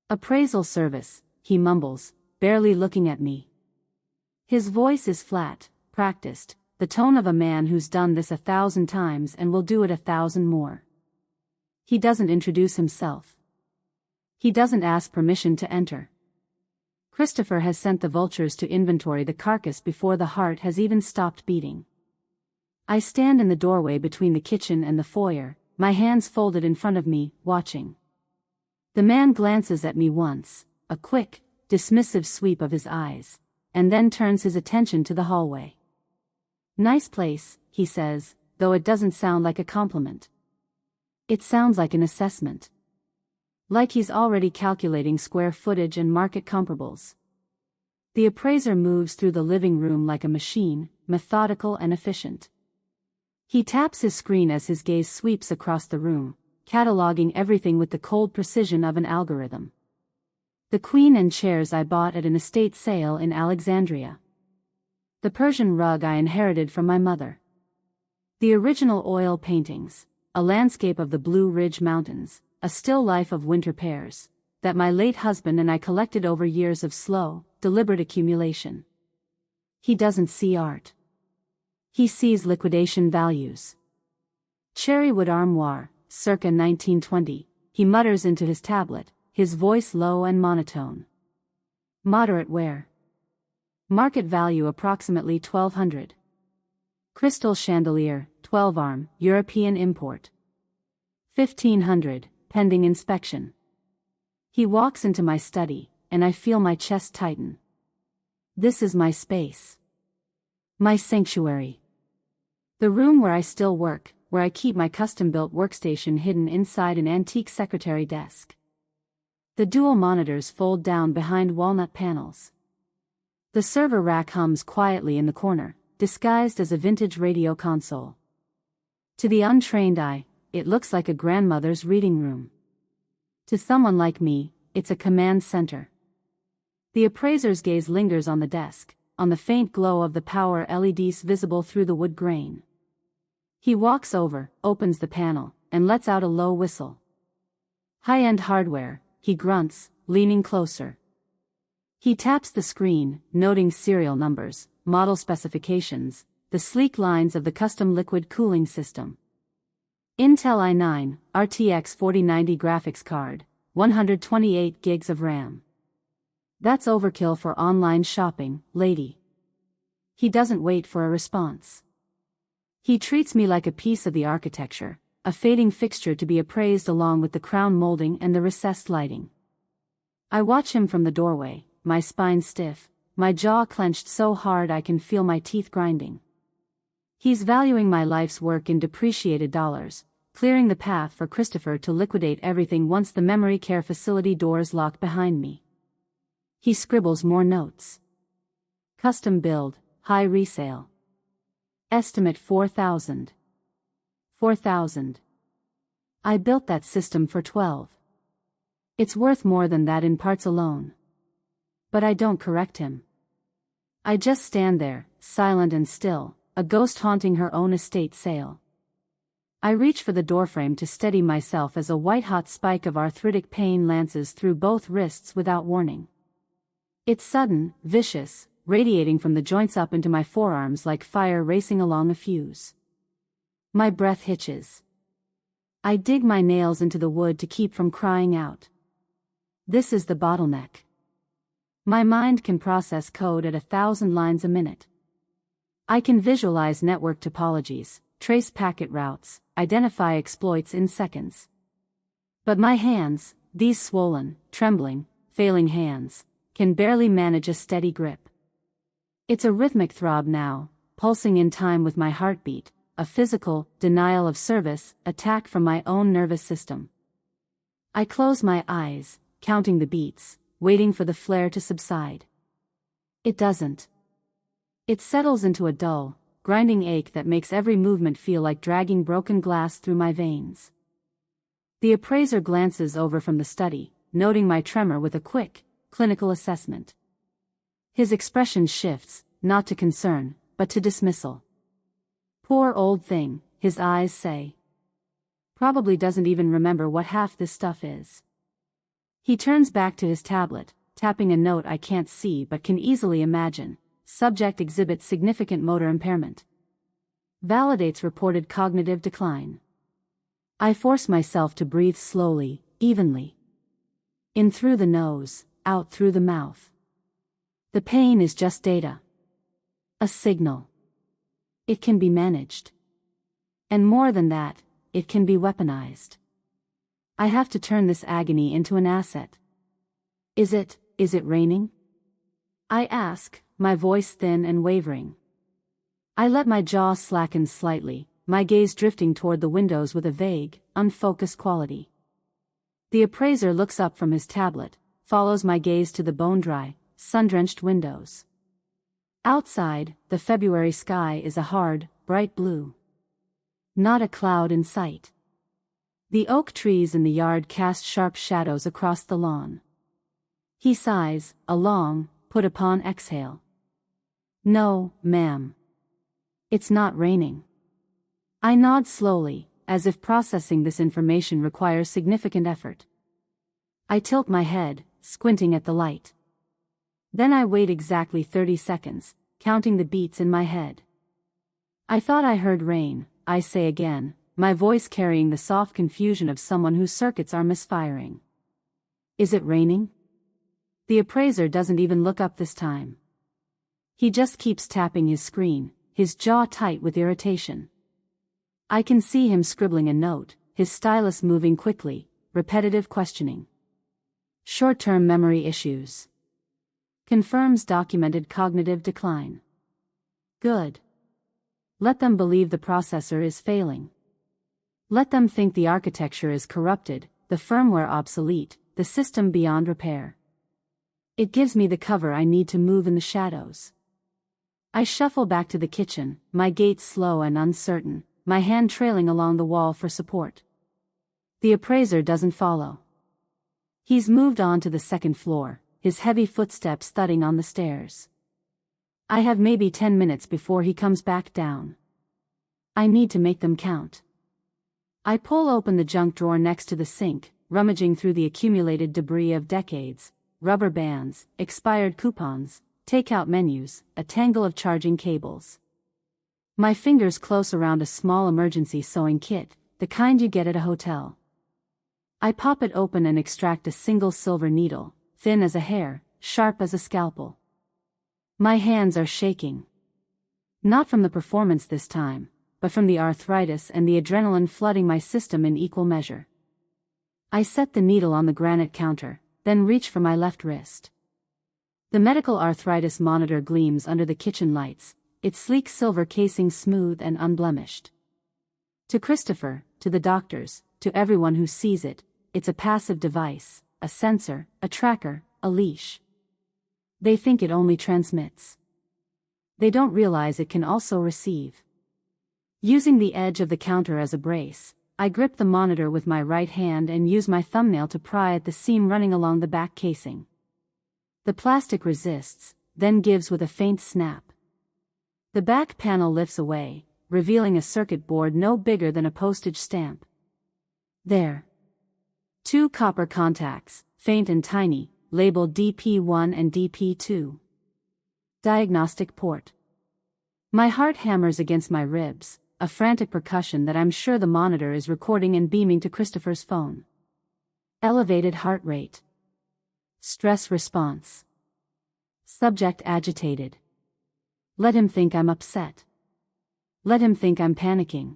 Appraisal service, he mumbles, barely looking at me. His voice is flat, practiced, the tone of a man who's done this 1,000 times and will do it 1,000 more. He doesn't introduce himself. He doesn't ask permission to enter. Christopher has sent the vultures to inventory the carcass before the heart has even stopped beating. I stand in the doorway between the kitchen and the foyer, my hands folded in front of me, watching. The man glances at me once, a quick, dismissive sweep of his eyes, and then turns his attention to the hallway. Nice place, he says, though it doesn't sound like a compliment. It sounds like an assessment. Like he's already calculating square footage and market comparables. The appraiser moves through the living room like a machine, methodical and efficient. He taps his screen as his gaze sweeps across the room, cataloging everything with the cold precision of an algorithm. The queen and chairs I bought at an estate sale in Alexandria. The Persian rug I inherited from my mother. The original oil paintings, a landscape of the Blue Ridge Mountains, a still life of winter pears, that my late husband and I collected over years of slow, deliberate accumulation. He doesn't see art. He sees liquidation values. Cherrywood armoire, circa 1920, he mutters into his tablet, his voice low and monotone. Moderate wear. Market value approximately $1,200. Crystal chandelier, 12-arm, European import. $1,500, pending inspection. He walks into my study, and I feel my chest tighten. This is my space. My sanctuary. The room where I still work, where I keep my custom-built workstation hidden inside an antique secretary desk. The dual monitors fold down behind walnut panels. The server rack hums quietly in the corner, disguised as a vintage radio console. To the untrained eye, it looks like a grandmother's reading room. To someone like me, it's a command center. The appraiser's gaze lingers on the desk, on the faint glow of the power LEDs visible through the wood grain. He walks over, opens the panel, and lets out a low whistle. High-end hardware, he grunts, leaning closer. He taps the screen, noting serial numbers, model specifications, the sleek lines of the custom liquid cooling system. Intel i9, RTX 4090 graphics card, 128 gigs of RAM. That's overkill for online shopping, lady. He doesn't wait for a response. He treats me like a piece of the architecture, a fading fixture to be appraised along with the crown molding and the recessed lighting. I watch him from the doorway, my spine stiff, my jaw clenched so hard I can feel my teeth grinding. He's valuing my life's work in depreciated dollars, clearing the path for Christopher to liquidate everything once the memory care facility doors lock behind me. He scribbles more notes. Custom build, high resale. Estimate 4,000. 4,000. I built that system for 12. It's worth more than that in parts alone. But I don't correct him. I just stand there, silent and still, a ghost haunting her own estate sale. I reach for the doorframe to steady myself as a white-hot spike of arthritic pain lances through both wrists without warning. It's sudden, vicious, radiating from the joints up into my forearms like fire racing along a fuse. My breath hitches. I dig my nails into the wood to keep from crying out. This is the bottleneck. My mind can process code at 1,000 lines a minute. I can visualize network topologies, trace packet routes, identify exploits in seconds. But my hands, these swollen, trembling, failing hands, can barely manage a steady grip. It's a rhythmic throb now, pulsing in time with my heartbeat, a physical, denial of service, attack from my own nervous system. I close my eyes, counting the beats, waiting for the flare to subside. It doesn't. It settles into a dull, grinding ache that makes every movement feel like dragging broken glass through my veins. The appraiser glances over from the study, noting my tremor with a quick, clinical assessment. His expression shifts, not to concern, but to dismissal. Poor old thing, his eyes say. Probably doesn't even remember what half this stuff is. He turns back to his tablet, tapping a note I can't see but can easily imagine. Subject exhibits significant motor impairment. Validates reported cognitive decline. I force myself to breathe slowly, evenly. In through the nose, out through the mouth. The pain is just data. A signal. It can be managed. And more than that, it can be weaponized. I have to turn this agony into an asset. Is it raining? I ask, my voice thin and wavering. I let my jaw slacken slightly, my gaze drifting toward the windows with a vague, unfocused quality. The appraiser looks up from his tablet, follows my gaze to the bone-dry, sun-drenched windows. Outside, the February sky is a hard, bright blue. Not a cloud in sight. The oak trees in the yard cast sharp shadows across the lawn. He sighs, a long, put-upon exhale. No, ma'am. It's not raining. I nod slowly, as if processing this information requires significant effort. I tilt my head, squinting at the light. Then I wait exactly 30 seconds, counting the beats in my head. I thought I heard rain, I say again, my voice carrying the soft confusion of someone whose circuits are misfiring. Is it raining? The appraiser doesn't even look up this time. He just keeps tapping his screen, his jaw tight with irritation. I can see him scribbling a note, his stylus moving quickly, repetitive questioning. Short-term memory issues. Confirms documented cognitive decline. Good. Let them believe the processor is failing. Let them think the architecture is corrupted, the firmware obsolete, the system beyond repair. It gives me the cover I need to move in the shadows. I shuffle back to the kitchen, my gait slow and uncertain, my hand trailing along the wall for support. The appraiser doesn't follow. He's moved on to the second floor, his heavy footsteps thudding on the stairs. I have maybe 10 minutes before he comes back down. I need to make them count. I pull open the junk drawer next to the sink, rummaging through the accumulated debris of decades, rubber bands, expired coupons, takeout menus, a tangle of charging cables. My fingers close around a small emergency sewing kit, the kind you get at a hotel. I pop it open and extract a single silver needle, thin as a hair, sharp as a scalpel. My hands are shaking. Not from the performance this time, but from the arthritis and the adrenaline flooding my system in equal measure. I set the needle on the granite counter, then reach for my left wrist. The medical arthritis monitor gleams under the kitchen lights, its sleek silver casing smooth and unblemished. To Christopher, to the doctors, to everyone who sees it, it's a passive device, a sensor, a tracker, a leash. They think it only transmits. They don't realize it can also receive. Using the edge of the counter as a brace, I grip the monitor with my right hand and use my thumbnail to pry at the seam running along the back casing. The plastic resists, then gives with a faint snap. The back panel lifts away, revealing a circuit board no bigger than a postage stamp. There. 2 copper contacts, faint and tiny, labeled DP1 and DP2. Diagnostic port. My heart hammers against my ribs, a frantic percussion that I'm sure the monitor is recording and beaming to Christopher's phone. Elevated heart rate. Stress response. Subject agitated. Let him think I'm upset. Let him think I'm panicking.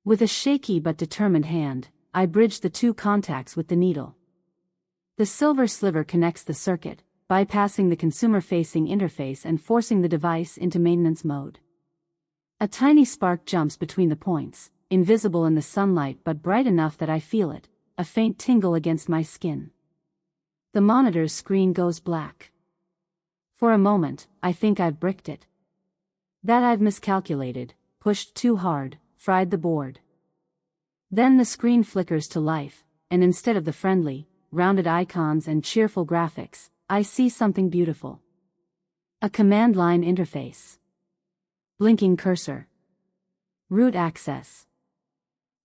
With a shaky but determined hand, I bridge the 2 contacts with the needle. The silver sliver connects the circuit, bypassing the consumer-facing interface and forcing the device into maintenance mode. A tiny spark jumps between the points, invisible in the sunlight but bright enough that I feel it, a faint tingle against my skin. The monitor's screen goes black. For a moment, I think I've bricked it. That I've miscalculated, pushed too hard, fried the board. Then the screen flickers to life, and instead of the friendly, rounded icons and cheerful graphics, I see something beautiful. A command line interface. Blinking cursor. Root access.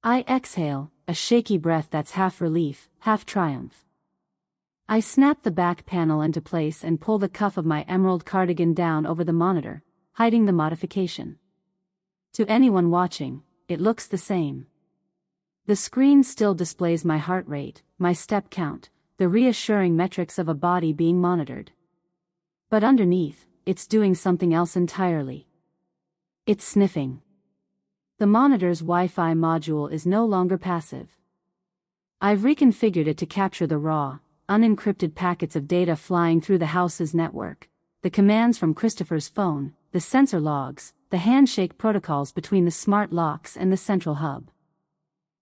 I exhale, a shaky breath that's half relief, half triumph. I snap the back panel into place and pull the cuff of my emerald cardigan down over the monitor, hiding the modification. To anyone watching, it looks the same. The screen still displays my heart rate, my step count, the reassuring metrics of a body being monitored. But underneath, it's doing something else entirely. It's sniffing. The monitor's Wi-Fi module is no longer passive. I've reconfigured it to capture the raw, unencrypted packets of data flying through the house's network, the commands from Christopher's phone, the sensor logs, the handshake protocols between the smart locks and the central hub.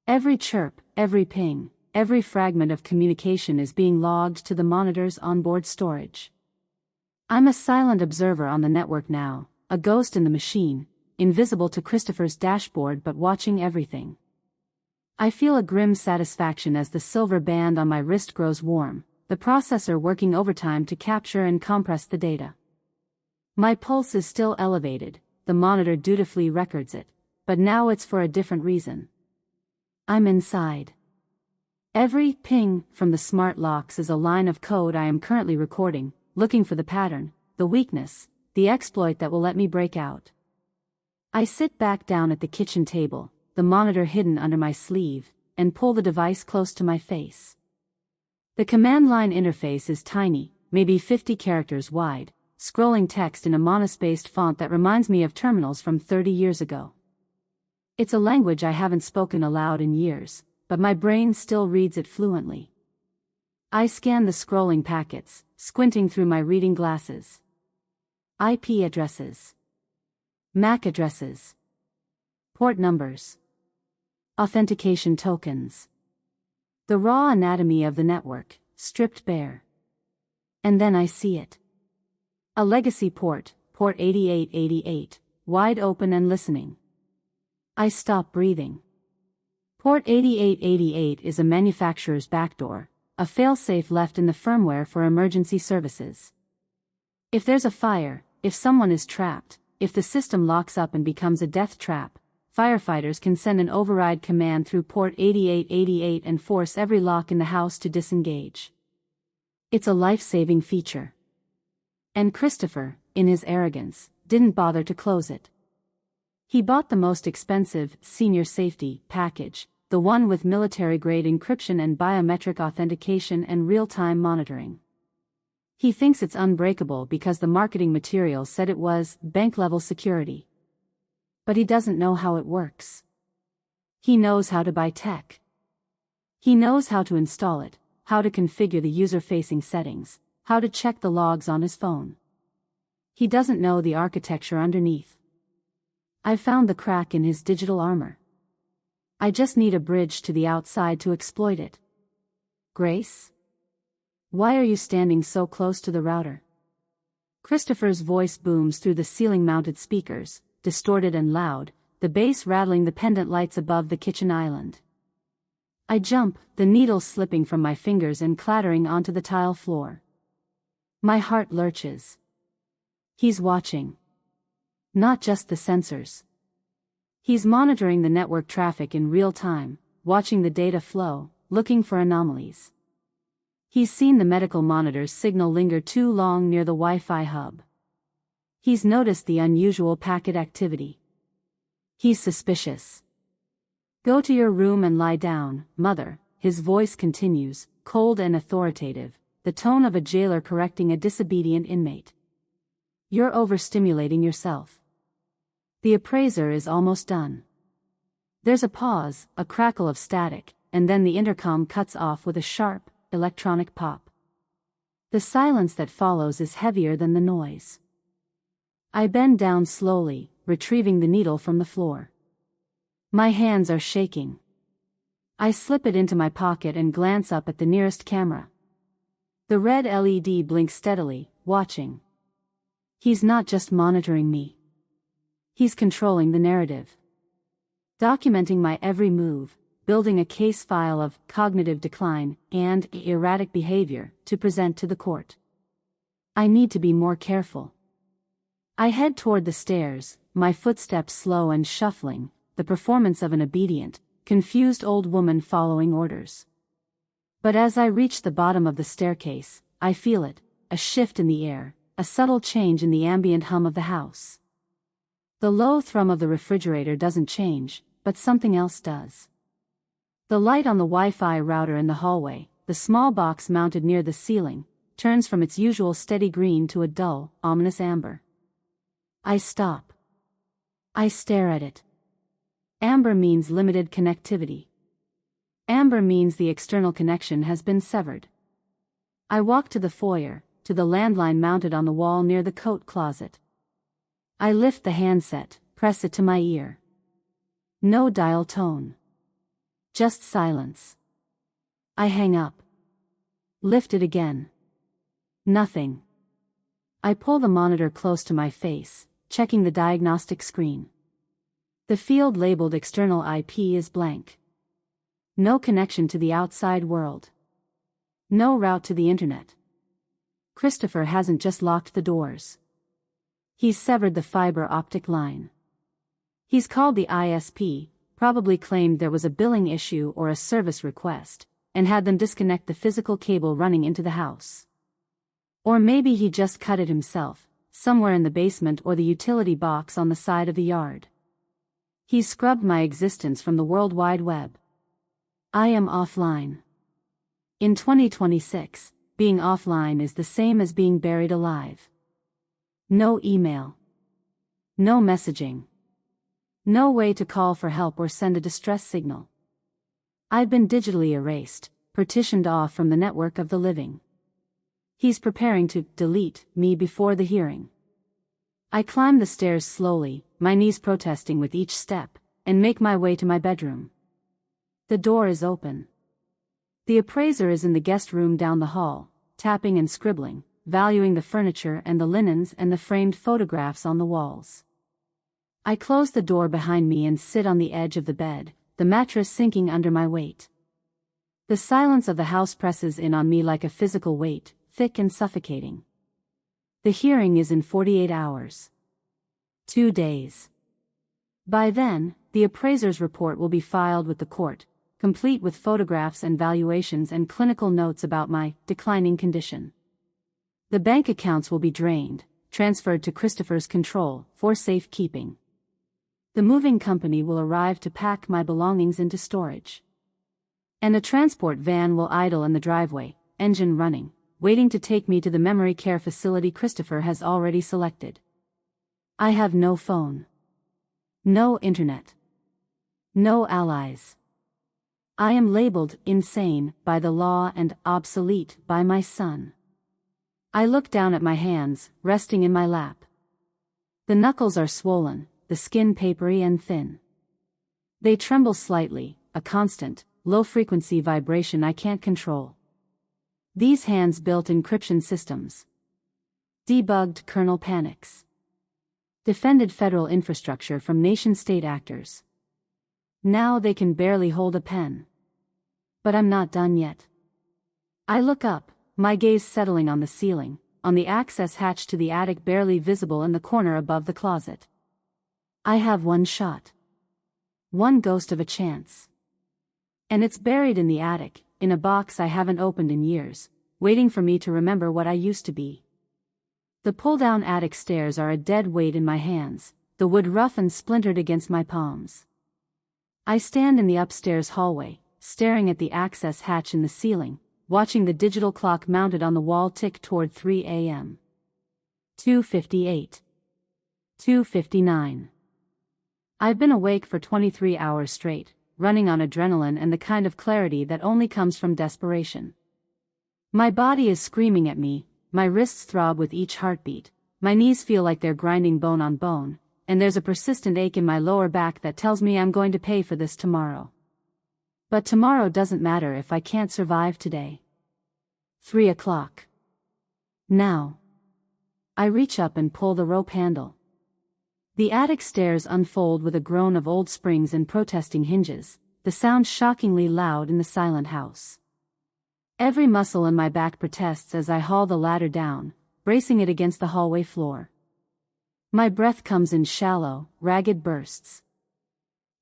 Every chirp, every ping, every fragment of communication is being logged to the monitor's onboard storage. I'm a silent observer on the network now, a ghost in the machine, invisible to Christopher's dashboard but watching everything. I feel a grim satisfaction as the silver band on my wrist grows warm, the processor working overtime to capture and compress the data. My pulse is still elevated, the monitor dutifully records it, but now it's for a different reason. I'm inside. Every ping from the smart locks is a line of code I am currently recording, looking for the pattern, the weakness, the exploit that will let me break out. I sit back down at the kitchen table, the monitor hidden under my sleeve, and pull the device close to my face. The command line interface is tiny, maybe 50 characters wide, scrolling text in a monospaced font that reminds me of terminals from 30 years ago. It's a language I haven't spoken aloud in years, but my brain still reads it fluently. I scan the scrolling packets, squinting through my reading glasses. IP addresses. MAC addresses. Port numbers. Authentication tokens. The raw anatomy of the network, stripped bare. And then I see it. A legacy port, port 8888, wide open and listening. I stop breathing. Port 8888 is a manufacturer's backdoor, a failsafe left in the firmware for emergency services. If there's a fire, if someone is trapped, if the system locks up and becomes a death trap, firefighters can send an override command through port 8888 and force every lock in the house to disengage. It's a life-saving feature. And Christopher, in his arrogance, didn't bother to close it. He bought the most expensive, senior safety package, the one with military-grade encryption and biometric authentication and real-time monitoring. He thinks it's unbreakable because the marketing material said it was bank-level security. But he doesn't know how it works. He knows how to buy tech. He knows how to install it, how to configure the user-facing settings, how to check the logs on his phone. He doesn't know the architecture underneath. I found the crack in his digital armor. I just need a bridge to the outside to exploit it. Grace? Why are you standing so close to the router? Christopher's voice booms through the ceiling-mounted speakers, distorted and loud, the bass rattling the pendant lights above the kitchen island. I jump, the needle slipping from my fingers and clattering onto the tile floor. My heart lurches. He's watching. Not just the sensors. He's monitoring the network traffic in real time, watching the data flow, looking for anomalies. He's seen the medical monitor's signal linger too long near the Wi-Fi hub. He's noticed the unusual packet activity. He's suspicious. Go to your room and lie down, mother, his voice continues, cold and authoritative, the tone of a jailer correcting a disobedient inmate. You're overstimulating yourself. The appraiser is almost done. There's a pause, a crackle of static, and then the intercom cuts off with a sharp, electronic pop. The silence that follows is heavier than the noise. I bend down slowly, retrieving the needle from the floor. My hands are shaking. I slip it into my pocket and glance up at the nearest camera. The red LED blinks steadily, watching. He's not just monitoring me. He's controlling the narrative. Documenting my every move, building a case file of cognitive decline and erratic behavior to present to the court. I need to be more careful. I head toward the stairs, my footsteps slow and shuffling, the performance of an obedient, confused old woman following orders. But as I reach the bottom of the staircase, I feel it, a shift in the air, a subtle change in the ambient hum of the house. The low thrum of the refrigerator doesn't change, but something else does. The light on the Wi-Fi router in the hallway, the small box mounted near the ceiling, turns from its usual steady green to a dull, ominous amber. I stop. I stare at it. Amber means limited connectivity. Amber means the external connection has been severed. I walk to the foyer, to the landline mounted on the wall near the coat closet. I lift the handset, press it to my ear. No dial tone. Just silence. I hang up. Lift it again. Nothing. I pull the monitor close to my face, checking the diagnostic screen. The field labeled external IP is blank. No connection to the outside world. No route to the internet. Christopher hasn't just locked the doors. He's severed the fiber optic line. He's called the ISP, probably claimed there was a billing issue or a service request, and had them disconnect the physical cable running into the house. Or maybe he just cut it himself, somewhere in the basement or the utility box on the side of the yard. He's scrubbed my existence from the World Wide Web. I am offline. In 2026, being offline is the same as being buried alive. No email. No messaging. No way to call for help or send a distress signal. I've been digitally erased, partitioned off from the network of the living. He's preparing to delete me before the hearing. I climb the stairs slowly, my knees protesting with each step, and make my way to my bedroom. The door is open. The appraiser is in the guest room down the hall, tapping and scribbling, valuing the furniture and the linens and the framed photographs on the walls. I close the door behind me and sit on the edge of the bed, the mattress sinking under my weight. The silence of the house presses in on me like a physical weight, thick and suffocating. The hearing is in 48 hours. 2 days. By then, the appraiser's report will be filed with the court, complete with photographs and valuations and clinical notes about my declining condition. The bank accounts will be drained, transferred to Christopher's control, for safekeeping. The moving company will arrive to pack my belongings into storage. And a transport van will idle in the driveway, engine running, waiting to take me to the memory care facility Christopher has already selected. I have no phone. No internet. No allies. I am labeled insane by the law and obsolete by my son. I look down at my hands, resting in my lap. The knuckles are swollen, the skin papery and thin. They tremble slightly, a constant, low-frequency vibration I can't control. These hands built encryption systems. Debugged kernel panics. Defended federal infrastructure from nation-state actors. Now they can barely hold a pen. But I'm not done yet. I look up, my gaze settling on the ceiling, on the access hatch to the attic barely visible in the corner above the closet. I have one shot. One ghost of a chance. And it's buried in the attic, in a box I haven't opened in years, waiting for me to remember what I used to be. The pull-down attic stairs are a dead weight in my hands, the wood rough and splintered against my palms. I stand in the upstairs hallway, staring at the access hatch in the ceiling, watching the digital clock mounted on the wall tick toward 3 a.m. 2:58. 2:59. I've been awake for 23 hours straight, running on adrenaline and the kind of clarity that only comes from desperation. My body is screaming at me, my wrists throb with each heartbeat, my knees feel like they're grinding bone on bone, and there's a persistent ache in my lower back that tells me I'm going to pay for this tomorrow. But tomorrow doesn't matter if I can't survive today. 3 o'clock. Now. I reach up and pull the rope handle. The attic stairs unfold with a groan of old springs and protesting hinges, the sound shockingly loud in the silent house. Every muscle in my back protests as I haul the ladder down, bracing it against the hallway floor. My breath comes in shallow, ragged bursts.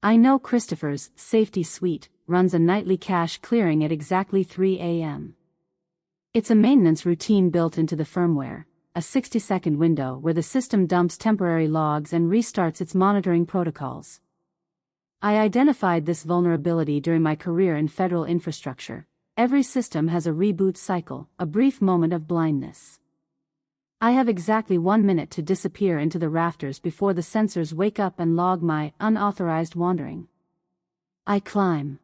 I know Christopher's safety suite runs a nightly cache clearing at exactly 3 a.m. It's a maintenance routine built into the firmware, a 60-second window where the system dumps temporary logs and restarts its monitoring protocols. I identified this vulnerability during my career in federal infrastructure. Every system has a reboot cycle, a brief moment of blindness. I have exactly 1 minute to disappear into the rafters before the sensors wake up and log my unauthorized wandering. I climb.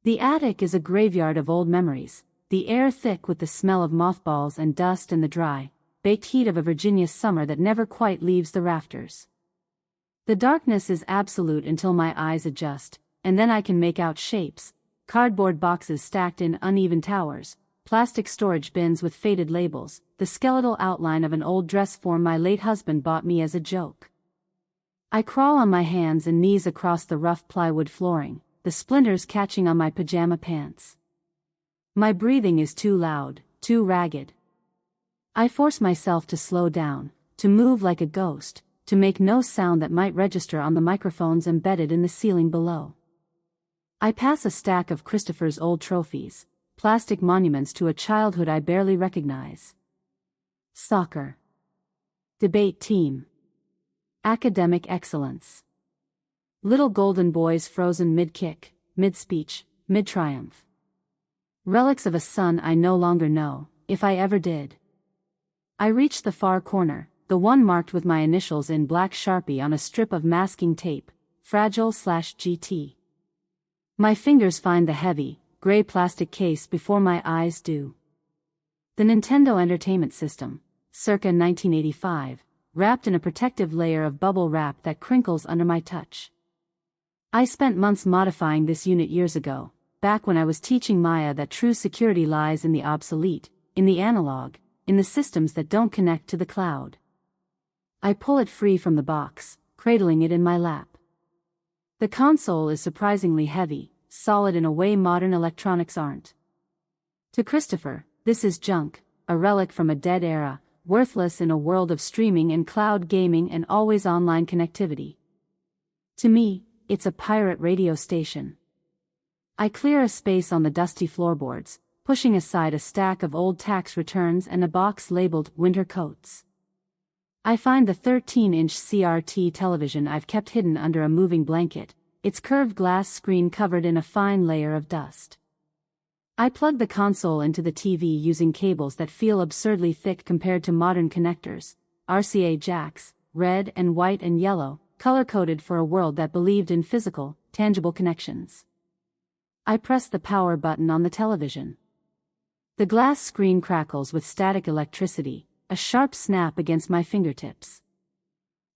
The attic is a graveyard of old memories, the air thick with the smell of mothballs and dust and the dry, baked heat of a Virginia summer that never quite leaves the rafters. The darkness is absolute until my eyes adjust, and then I can make out shapes, cardboard boxes stacked in uneven towers, plastic storage bins with faded labels, the skeletal outline of an old dress form my late husband bought me as a joke. I crawl on my hands and knees across the rough plywood flooring, the splinters catching on my pajama pants. My breathing is too loud, too ragged. I force myself to slow down, to move like a ghost, to make no sound that might register on the microphones embedded in the ceiling below. I pass a stack of Christopher's old trophies, plastic monuments to a childhood I barely recognize. Soccer. Debate team. Academic excellence. Little golden boys frozen mid-kick, mid-speech, mid-triumph. Relics of a son I no longer know, if I ever did. I reach the far corner, the one marked with my initials in black Sharpie on a strip of masking tape, fragile/GT. My fingers find the heavy, gray plastic case before my eyes do. The Nintendo Entertainment System, circa 1985, wrapped in a protective layer of bubble wrap that crinkles under my touch. I spent months modifying this unit years ago, back when I was teaching Maya that true security lies in the obsolete, in the analog, in the systems that don't connect to the cloud. I pull it free from the box, cradling it in my lap. The console is surprisingly heavy, solid in a way modern electronics aren't. To Christopher, this is junk, a relic from a dead era, worthless in a world of streaming and cloud gaming and always online connectivity. To me, it's a pirate radio station. I clear a space on the dusty floorboards, pushing aside a stack of old tax returns and a box labeled winter coats. I find the 13-inch CRT television I've kept hidden under a moving blanket, its curved glass screen covered in a fine layer of dust. I plug the console into the TV using cables that feel absurdly thick compared to modern connectors, RCA jacks, red and white and yellow, color-coded for a world that believed in physical, tangible connections. I press the power button on the television. The glass screen crackles with static electricity, a sharp snap against my fingertips.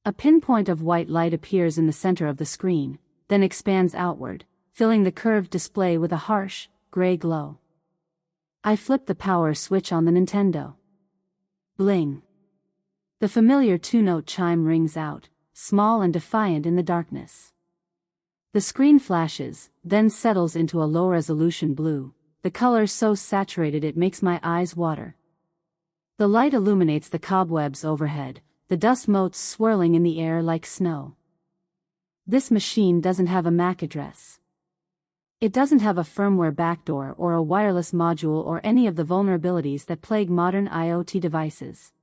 A pinpoint of white light appears in the center of the screen, then expands outward, filling the curved display with a harsh, gray glow. I flip the power switch on the Nintendo. Bling. The familiar two-note chime rings out, small and defiant in the darkness. The screen flashes, then settles into a low-resolution blue, the color so saturated it makes my eyes water. The light illuminates the cobwebs overhead, the dust motes swirling in the air like snow. This machine doesn't have a MAC address. It doesn't have a firmware backdoor or a wireless module or any of the vulnerabilities that plague modern IoT devices.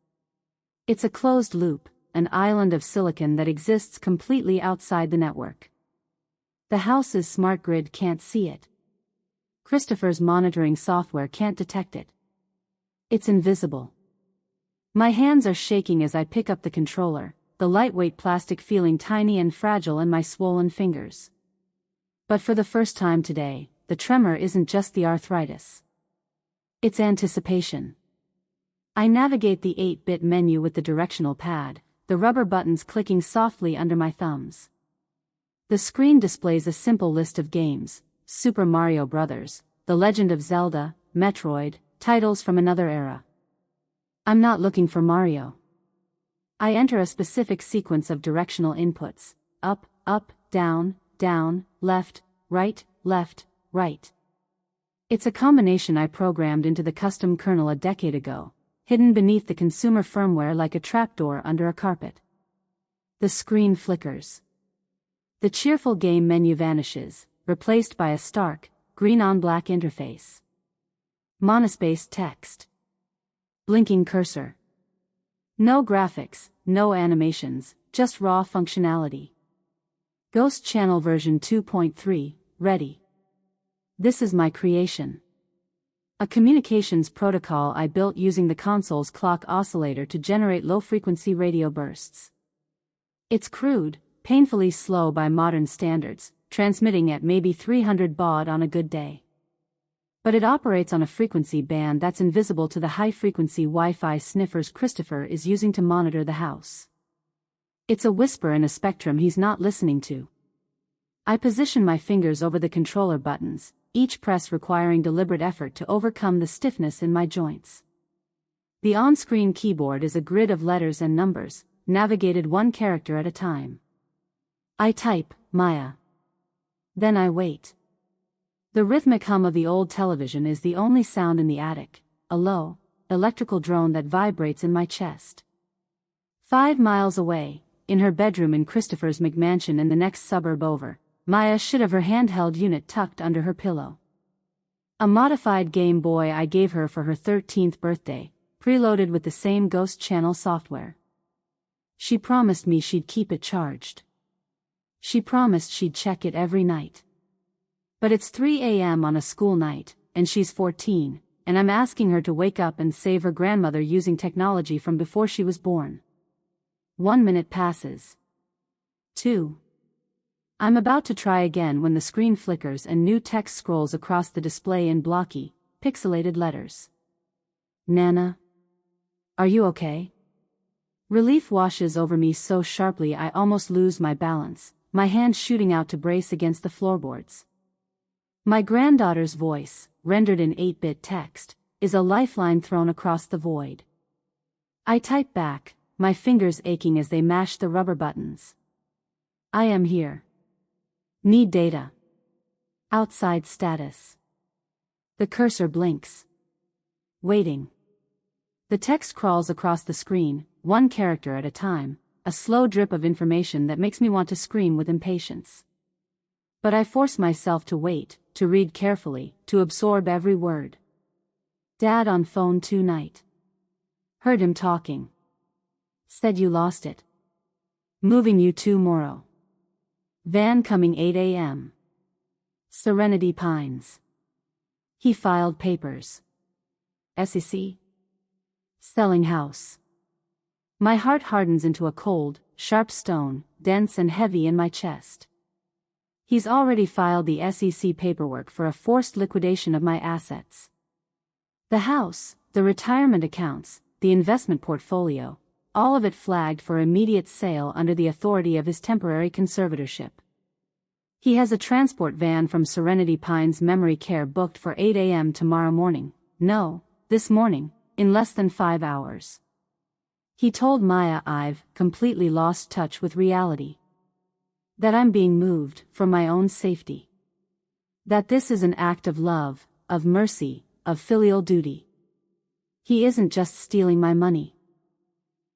It's a closed loop, an island of silicon that exists completely outside the network. The house's smart grid can't see it. Christopher's monitoring software can't detect it. It's invisible. My hands are shaking as I pick up the controller, the lightweight plastic feeling tiny and fragile in my swollen fingers. But for the first time today, the tremor isn't just the arthritis. It's anticipation. I navigate the 8-bit menu with the directional pad, the rubber buttons clicking softly under my thumbs. The screen displays a simple list of games: Super Mario Bros., The Legend of Zelda, Metroid, titles from another era. I'm not looking for Mario. I enter a specific sequence of directional inputs: up, up, down, down, left, right, right. It's a combination I programmed into the custom kernel a decade ago, hidden beneath the consumer firmware like a trapdoor under a carpet. The screen flickers. The cheerful game menu vanishes, replaced by a stark, green-on-black interface. Monospaced text. Blinking cursor. No graphics, no animations, just raw functionality. Ghost Channel version 2.3, ready. This is my creation. A communications protocol I built using the console's clock oscillator to generate low-frequency radio bursts. It's crude, painfully slow by modern standards, transmitting at maybe 300 baud on a good day. But it operates on a frequency band that's invisible to the high-frequency Wi-Fi sniffers Christopher is using to monitor the house. It's a whisper in a spectrum he's not listening to. I position my fingers over the controller buttons, each press requiring deliberate effort to overcome the stiffness in my joints. The on-screen keyboard is a grid of letters and numbers, navigated one character at a time. I type, Maya. Then I wait. The rhythmic hum of the old television is the only sound in the attic, a low, electrical drone that vibrates in my chest. 5 miles away, in her bedroom in Christopher's McMansion in the next suburb over, Maya should have her handheld unit tucked under her pillow. A modified Game Boy I gave her for her 13th birthday, preloaded with the same Ghost Channel software. She promised me she'd keep it charged. She promised she'd check it every night. But it's 3 a.m. on a school night, and she's 14, and I'm asking her to wake up and save her grandmother using technology from before she was born. 1 minute passes. 2. I'm about to try again when the screen flickers and new text scrolls across the display in blocky, pixelated letters. Nana? Are you okay? Relief washes over me so sharply I almost lose my balance, my hands shooting out to brace against the floorboards. My granddaughter's voice, rendered in 8-bit text, is a lifeline thrown across the void. I type back, my fingers aching as they mash the rubber buttons. I am here. Need data. Outside status. The cursor blinks. Waiting. The text crawls across the screen, one character at a time, a slow drip of information that makes me want to scream with impatience. But I force myself to wait, to read carefully, to absorb every word. Dad on phone tonight. Heard him talking. Said you lost it. Moving you tomorrow. Van coming 8 a.m. Serenity Pines. He filed papers. SEC. Selling house. My heart hardens into a cold, sharp stone, dense and heavy in my chest. He's already filed the SEC paperwork for a forced liquidation of my assets. The house, the retirement accounts, the investment portfolio, all of it flagged for immediate sale under the authority of his temporary conservatorship. He has a transport van from Serenity Pines Memory Care booked for 8 a.m. tomorrow morning. No, this morning, in less than 5 hours. He told Maya I've completely lost touch with reality. That I'm being moved for my own safety. That this is an act of love, of mercy, of filial duty. He isn't just stealing my money.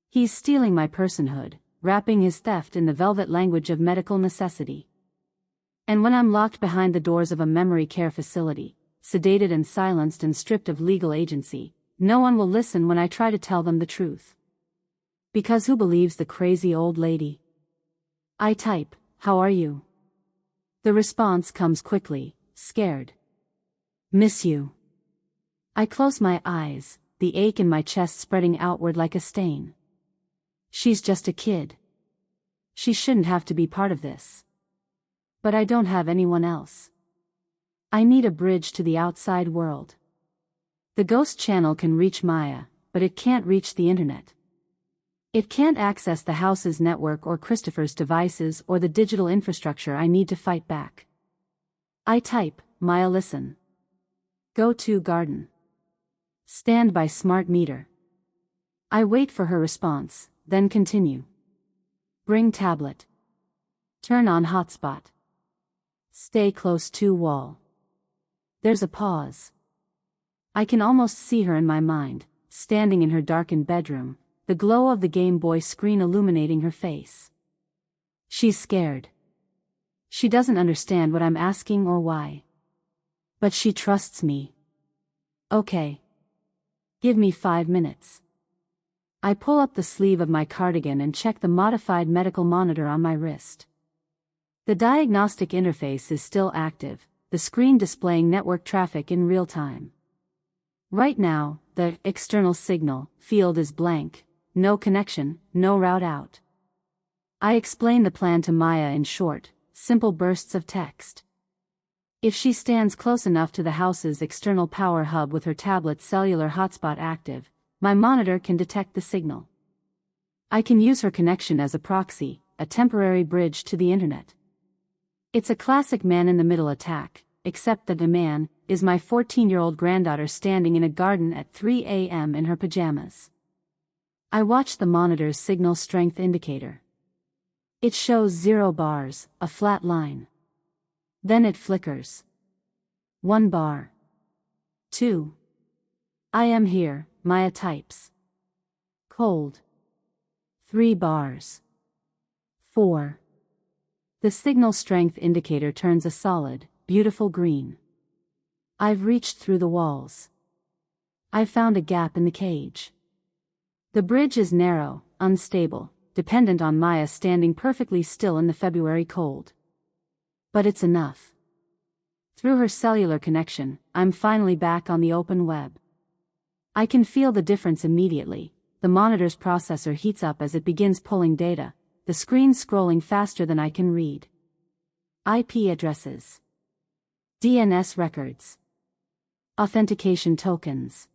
He's stealing my personhood, wrapping his theft in the velvet language of medical necessity. And when I'm locked behind the doors of a memory care facility, sedated and silenced and stripped of legal agency, no one will listen when I try to tell them the truth. Because who believes the crazy old lady? I type, "How are you?" The response comes quickly, scared. "Miss you." I close my eyes, the ache in my chest spreading outward like a stain. She's just a kid. She shouldn't have to be part of this. But I don't have anyone else. I need a bridge to the outside world. The ghost channel can reach Maya, but it can't reach the internet. It can't access the house's network or Christopher's devices or the digital infrastructure I need to fight back. I type, "Maya, listen. Go to garden. Stand by smart meter." I wait for her response, then continue. "Bring tablet. Turn on hotspot. Stay close to wall." There's a pause. I can almost see her in my mind, standing in her darkened bedroom, the glow of the Game Boy screen illuminating her face. She's scared. She doesn't understand what I'm asking or why. But she trusts me. Okay. Give me 5 minutes. I pull up the sleeve of my cardigan and check the modified medical monitor on my wrist. The diagnostic interface is still active, the screen displaying network traffic in real time. Right now, the external signal field is blank, no connection, no route out. I explain the plan to Maya in short, simple bursts of text. If she stands close enough to the house's external power hub with her tablet's cellular hotspot active, my monitor can detect the signal. I can use her connection as a proxy, a temporary bridge to the internet. It's a classic man-in-the-middle attack, except that the man is my 14-year-old granddaughter standing in a garden at 3 a.m. in her pajamas. I watch the monitor's signal strength indicator. It shows 0 bars, a flat line. Then it flickers. 1 bar. 2. "I am here," Maya types. Cold. 3 bars. 4. The signal strength indicator turns a solid, beautiful green. I've reached through the walls. I've found a gap in the cage. The bridge is narrow, unstable, dependent on Maya standing perfectly still in the February cold. But it's enough. Through her cellular connection, I'm finally back on the open web. I can feel the difference immediately. The monitor's processor heats up as it begins pulling data, the screen scrolling faster than I can read. IP addresses. DNS records. Authentication tokens.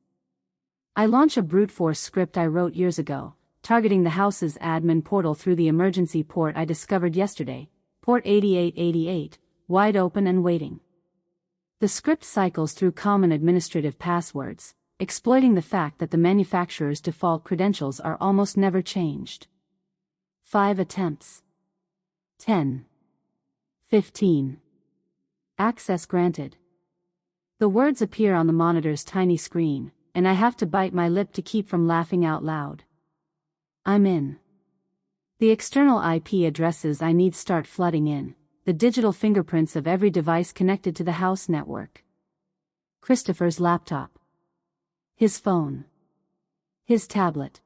I launch a brute force script I wrote years ago, targeting the house's admin portal through the emergency port I discovered yesterday, port 8888, wide open and waiting. The script cycles through common administrative passwords, exploiting the fact that the manufacturer's default credentials are almost never changed. 5 attempts. 10. 15. Access granted. The words appear on the monitor's tiny screen, and I have to bite my lip to keep from laughing out loud. I'm in. The external IP addresses I need start flooding in, the digital fingerprints of every device connected to the house network. Christopher's laptop. His phone. His tablet.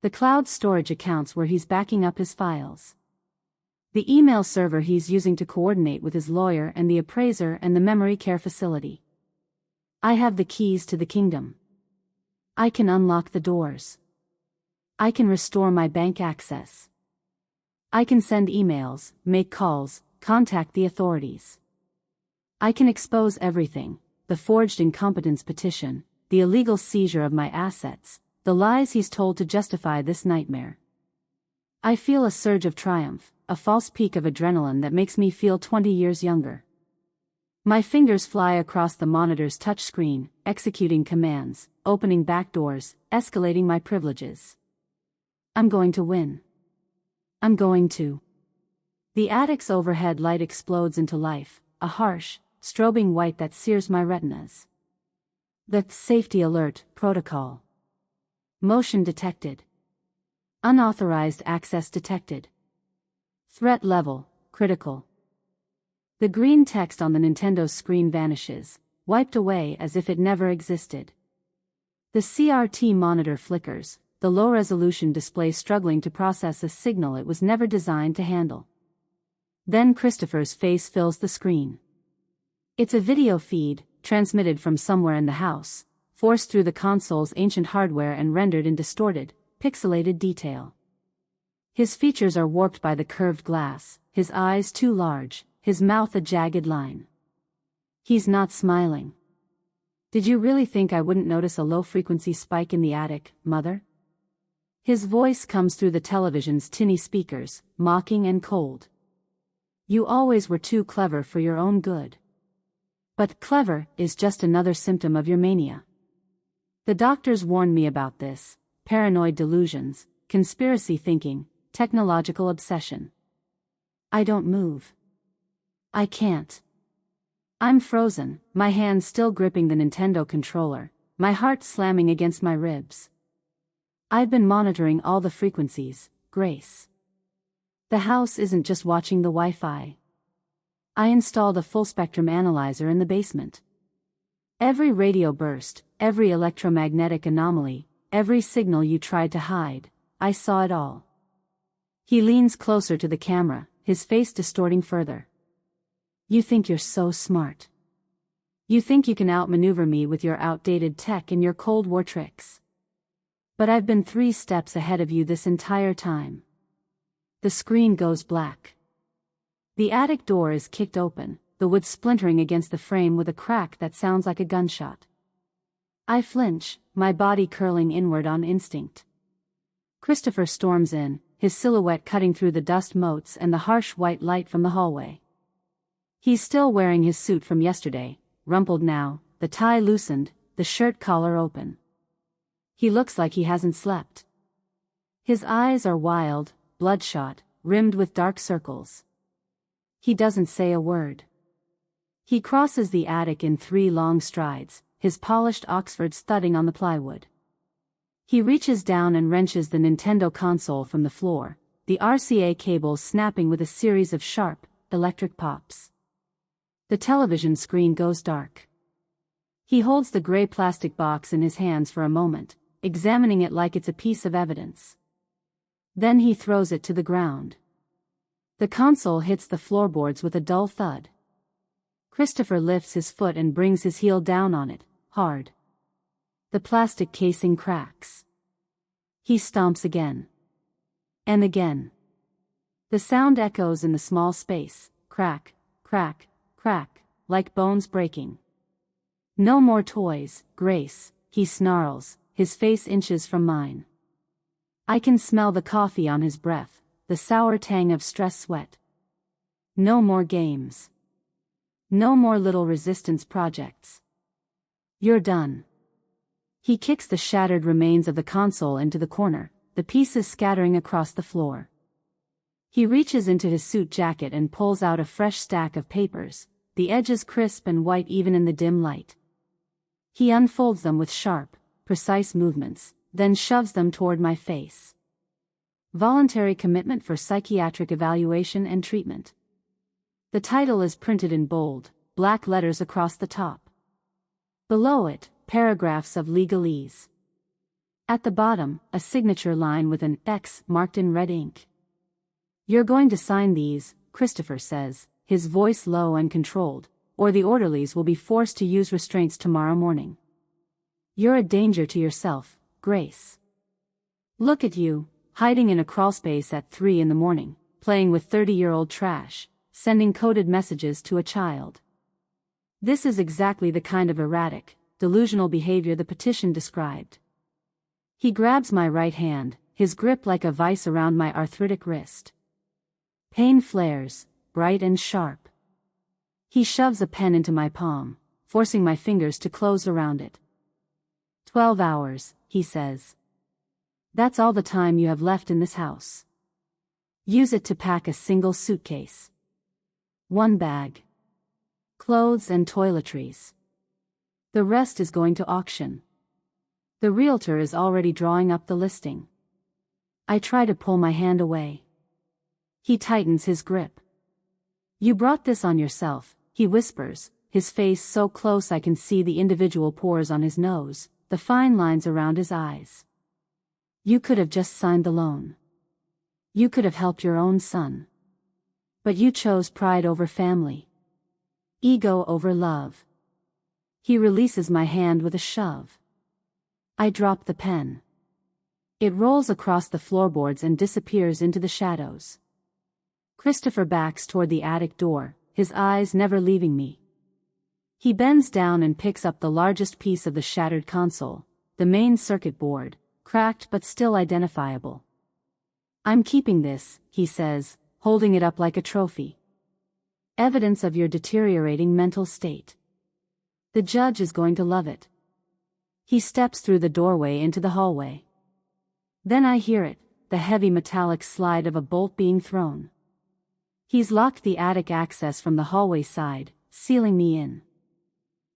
The cloud storage accounts where he's backing up his files. The email server he's using to coordinate with his lawyer and the appraiser and the memory care facility. I have the keys to the kingdom. I can unlock the doors. I can restore my bank access. I can send emails, make calls, contact the authorities. I can expose everything, the forged incompetence petition, the illegal seizure of my assets, the lies he's told to justify this nightmare. I feel a surge of triumph, a false peak of adrenaline that makes me feel 20 years younger. My fingers fly across the monitor's touchscreen, executing commands, opening back doors, escalating my privileges. I'm going to win. I'm going to. The attic's overhead light explodes into life, a harsh, strobing white that sears my retinas. The safety alert protocol. Motion detected. Unauthorized access detected. Threat level, critical. The green text on the Nintendo's screen vanishes, wiped away as if it never existed. The CRT monitor flickers, the low-resolution display struggling to process a signal it was never designed to handle. Then Christopher's face fills the screen. It's a video feed, transmitted from somewhere in the house, forced through the console's ancient hardware and rendered in distorted, pixelated detail. His features are warped by the curved glass, his eyes too large, his mouth a jagged line. He's not smiling. Did you really think I wouldn't notice a low-frequency spike in the attic, Mother? His voice comes through the television's tinny speakers, mocking and cold. You always were too clever for your own good. But clever is just another symptom of your mania. The doctors warned me about this: paranoid delusions, conspiracy thinking, technological obsession. I don't move. I can't. I'm frozen, my hands still gripping the Nintendo controller, my heart slamming against my ribs. I've been monitoring all the frequencies, Grace. The house isn't just watching the Wi-Fi. I installed a full-spectrum analyzer in the basement. Every radio burst, every electromagnetic anomaly, every signal you tried to hide, I saw it all. He leans closer to the camera, his face distorting further. You think you're so smart. You think you can outmaneuver me with your outdated tech and your Cold War tricks. But I've been 3 steps ahead of you this entire time. The screen goes black. The attic door is kicked open, the wood splintering against the frame with a crack that sounds like a gunshot. I flinch, my body curling inward on instinct. Christopher storms in, his silhouette cutting through the dust motes and the harsh white light from the hallway. He's still wearing his suit from yesterday, rumpled now, the tie loosened, the shirt collar open. He looks like he hasn't slept. His eyes are wild, bloodshot, rimmed with dark circles. He doesn't say a word. He crosses the attic in 3 long strides, his polished Oxfords thudding on the plywood. He reaches down and wrenches the Nintendo console from the floor, the RCA cables snapping with a series of sharp, electric pops. The television screen goes dark. He holds the gray plastic box in his hands for a moment, examining it like it's a piece of evidence. Then he throws it to the ground. The console hits the floorboards with a dull thud. Christopher lifts his foot and brings his heel down on it, hard. The plastic casing cracks. He stomps again. And again. The sound echoes in the small space, crack, crack, crack, like bones breaking. No more toys, Grace, he snarls, his face inches from mine. I can smell the coffee on his breath, the sour tang of stress sweat. No more games. No more little resistance projects. You're done. He kicks the shattered remains of the console into the corner, the pieces scattering across the floor. He reaches into his suit jacket and pulls out a fresh stack of papers, the edges crisp and white even in the dim light. He unfolds them with sharp, precise movements, then shoves them toward my face. Voluntary Commitment for Psychiatric Evaluation and Treatment. The title is printed in bold, black letters across the top. Below it, paragraphs of legalese. At the bottom, a signature line with an X marked in red ink. You're going to sign these, Christopher says, his voice low and controlled, or the orderlies will be forced to use restraints tomorrow morning. You're a danger to yourself, Grace. Look at you, hiding in a crawlspace at 3 in the morning, playing with 30-year-old trash, sending coded messages to a child. This is exactly the kind of erratic, delusional behavior the petition described. He grabs my right hand, his grip like a vice around my arthritic wrist. Pain flares, bright and sharp. He shoves a pen into my palm, forcing my fingers to close around it. 12 hours, he says. That's all the time you have left in this house. Use it to pack a single suitcase. 1 bag. Clothes and toiletries. The rest is going to auction. The realtor is already drawing up the listing. I try to pull my hand away. He tightens his grip. You brought this on yourself, he whispers, his face so close I can see the individual pores on his nose, the fine lines around his eyes. You could have just signed the loan. You could have helped your own son. But you chose pride over family. Ego over love. He releases my hand with a shove. I drop the pen. It rolls across the floorboards and disappears into the shadows. Christopher backs toward the attic door, his eyes never leaving me. He bends down and picks up the largest piece of the shattered console, the main circuit board, cracked but still identifiable. I'm keeping this, he says, holding it up like a trophy. Evidence of your deteriorating mental state. The judge is going to love it. He steps through the doorway into the hallway. Then I hear it, the heavy metallic slide of a bolt being thrown. He's locked the attic access from the hallway side, sealing me in.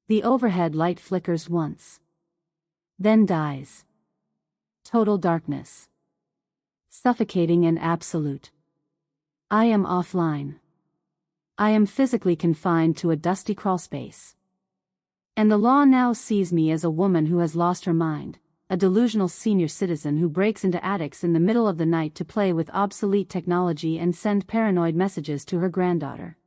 The overhead light flickers once. Then dies. Total darkness. Suffocating and absolute. I am offline. I am physically confined to a dusty crawlspace. And the law now sees me as a woman who has lost her mind, a delusional senior citizen who breaks into attics in the middle of the night to play with obsolete technology and send paranoid messages to her granddaughter.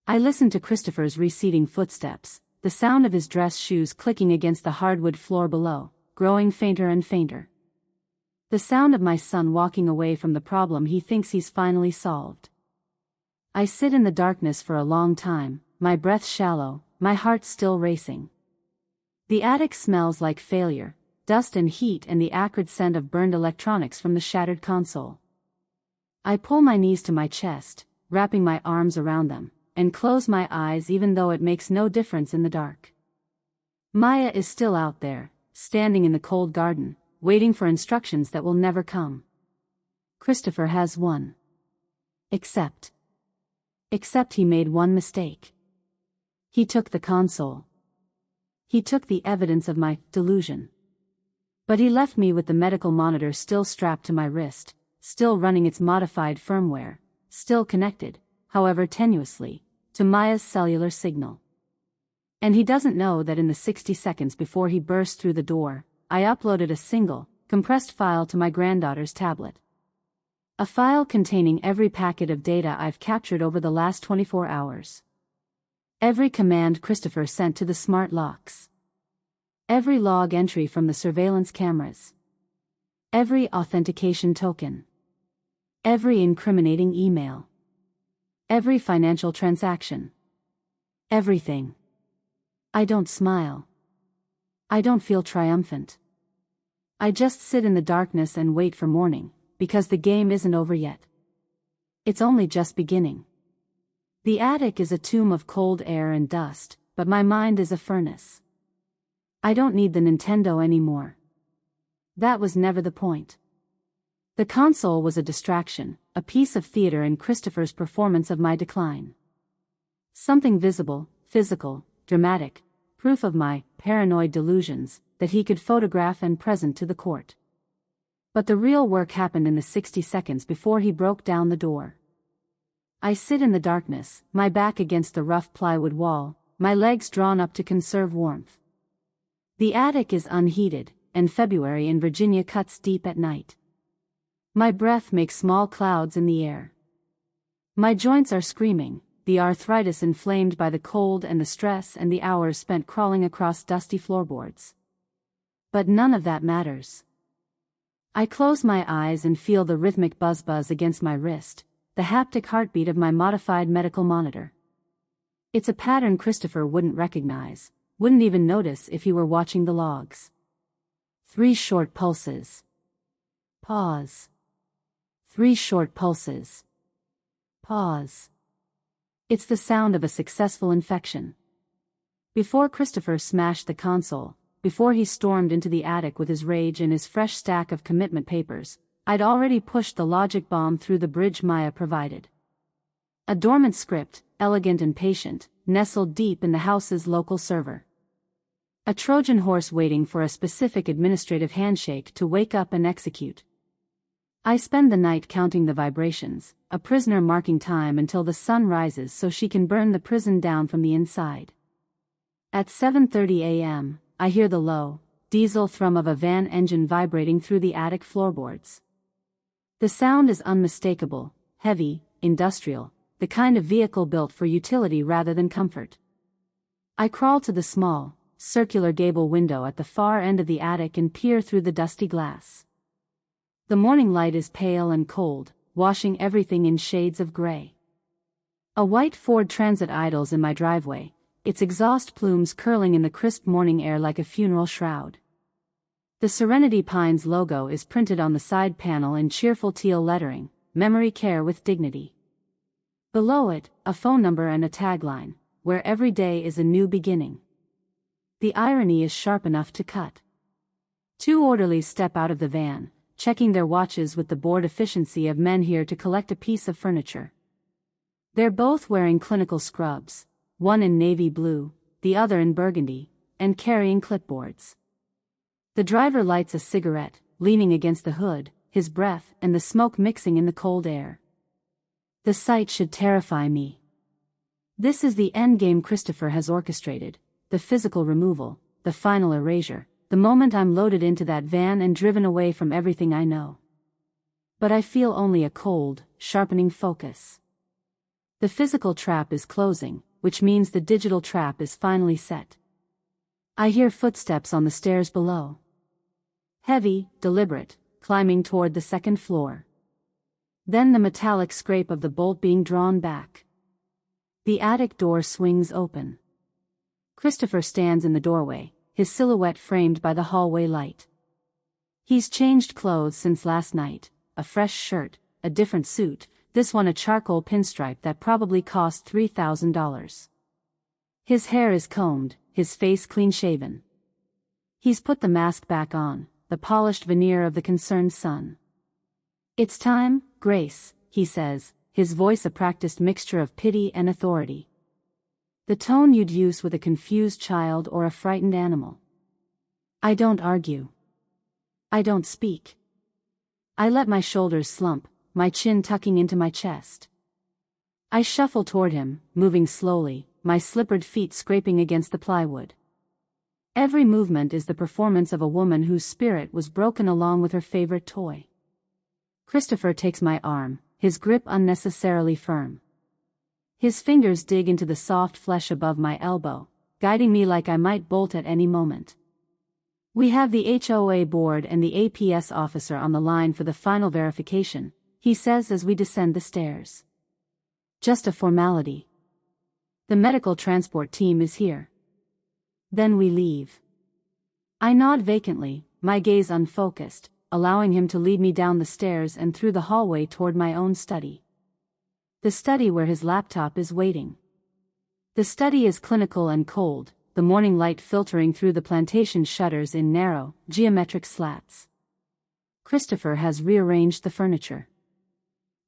I listen to Christopher's receding footsteps, the sound of his dress shoes clicking against the hardwood floor below, growing fainter and fainter. The sound of my son walking away from the problem he thinks he's finally solved. I sit in the darkness for a long time, my breath shallow, my heart still racing. The attic smells like failure, dust and heat and the acrid scent of burned electronics from the shattered console. I pull my knees to my chest, wrapping my arms around them, and close my eyes even though it makes no difference in the dark. Maya is still out there, standing in the cold garden, waiting for instructions that will never come. Christopher has won. Except he made one mistake. He took the console. He took the evidence of my delusion. But he left me with the medical monitor still strapped to my wrist, still running its modified firmware, still connected, however tenuously, to Maya's cellular signal. And he doesn't know that in the 60 seconds before he burst through the door, I uploaded a single, compressed file to my granddaughter's tablet. A file containing every packet of data I've captured over the last 24 hours. Every command Christopher sent to the smart locks. Every log entry from the surveillance cameras. Every authentication token. Every incriminating email. Every financial transaction. Everything. I don't smile. I don't feel triumphant. I just sit in the darkness and wait for morning, because the game isn't over yet. It's only just beginning. The attic is a tomb of cold air and dust, but my mind is a furnace. I don't need the Nintendo anymore. That was never the point. The console was a distraction, a piece of theater in Christopher's performance of my decline. Something visible, physical, dramatic, proof of my paranoid delusions, that he could photograph and present to the court. But the real work happened in the 60 seconds before he broke down the door. I sit in the darkness, my back against the rough plywood wall, my legs drawn up to conserve warmth. The attic is unheated, and February in Virginia cuts deep at night. My breath makes small clouds in the air. My joints are screaming, the arthritis inflamed by the cold and the stress and the hours spent crawling across dusty floorboards. But none of that matters. I close my eyes and feel the rhythmic buzz against my wrist, the haptic heartbeat of my modified medical monitor. It's a pattern Christopher wouldn't recognize, wouldn't even notice if he were watching the logs. 3 short pulses. Pause. 3 short pulses. Pause. It's the sound of a successful infection. Before Christopher smashed the console, before he stormed into the attic with his rage and his fresh stack of commitment papers, I'd already pushed the logic bomb through the bridge Maya provided. A dormant script, elegant and patient, nestled deep in the house's local server. A Trojan horse waiting for a specific administrative handshake to wake up and execute. I spend the night counting the vibrations, a prisoner marking time until the sun rises so she can burn the prison down from the inside. At 7:30 a.m., I hear the low, diesel thrum of a van engine vibrating through the attic floorboards. The sound is unmistakable, heavy, industrial, the kind of vehicle built for utility rather than comfort. I crawl to the small, circular gable window at the far end of the attic and peer through the dusty glass. The morning light is pale and cold, washing everything in shades of gray. A white Ford Transit idles in my driveway, its exhaust plumes curling in the crisp morning air like a funeral shroud. The Serenity Pines logo is printed on the side panel in cheerful teal lettering, "Memory Care with Dignity." Below it, a phone number and a tagline, "Where every day is a new beginning." The irony is sharp enough to cut. 2 orderlies step out of the van, checking their watches with the bored efficiency of men here to collect a piece of furniture. They're both wearing clinical scrubs, one in navy blue, the other in burgundy, and carrying clipboards. The driver lights a cigarette, leaning against the hood, his breath and the smoke mixing in the cold air. The sight should terrify me. This is the endgame Christopher has orchestrated, the physical removal, the final erasure, the moment I'm loaded into that van and driven away from everything I know. But I feel only a cold, sharpening focus. The physical trap is closing, which means the digital trap is finally set. I hear footsteps on the stairs below. Heavy, deliberate, climbing toward the 2nd floor. Then the metallic scrape of the bolt being drawn back. The attic door swings open. Christopher stands in the doorway, his silhouette framed by the hallway light. He's changed clothes since last night, a fresh shirt, a different suit, this one a charcoal pinstripe that probably cost $3,000. His hair is combed, his face clean-shaven. He's put the mask back on, the polished veneer of the concerned son. "It's time, Grace," he says, his voice a practiced mixture of pity and authority. The tone you'd use with a confused child or a frightened animal. I don't argue. I don't speak. I let my shoulders slump, my chin tucking into my chest. I shuffle toward him, moving slowly, my slippered feet scraping against the plywood. Every movement is the performance of a woman whose spirit was broken along with her favorite toy. Christopher takes my arm, his grip unnecessarily firm. His fingers dig into the soft flesh above my elbow, guiding me like I might bolt at any moment. "We have the HOA board and the APS officer on the line for the final verification," he says as we descend the stairs. "Just a formality. The medical transport team is here." Then we leave. I nod vacantly, my gaze unfocused, allowing him to lead me down the stairs and through the hallway toward my own study. The study where his laptop is waiting. The study is clinical and cold, the morning light filtering through the plantation shutters in narrow, geometric slats. Christopher has rearranged the furniture.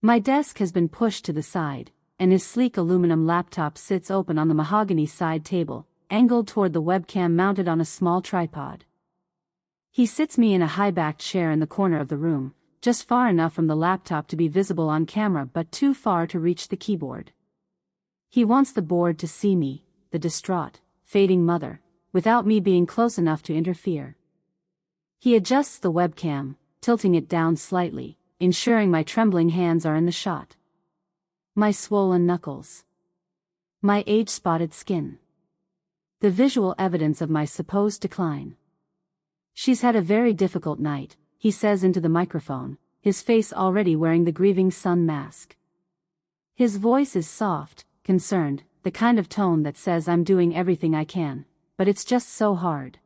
My desk has been pushed to the side, and his sleek aluminum laptop sits open on the mahogany side table, angled toward the webcam mounted on a small tripod. He sits me in a high-backed chair in the corner of the room, just far enough from the laptop to be visible on camera but too far to reach the keyboard. He wants the board to see me, the distraught, fading mother, without me being close enough to interfere. He adjusts the webcam, tilting it down slightly, ensuring my trembling hands are in the shot. My swollen knuckles. My age-spotted skin. The visual evidence of my supposed decline. "She's had a very difficult night," he says into the microphone, his face already wearing the grieving sun mask. His voice is soft, concerned, the kind of tone that says I'm doing everything I can, but it's just so hard.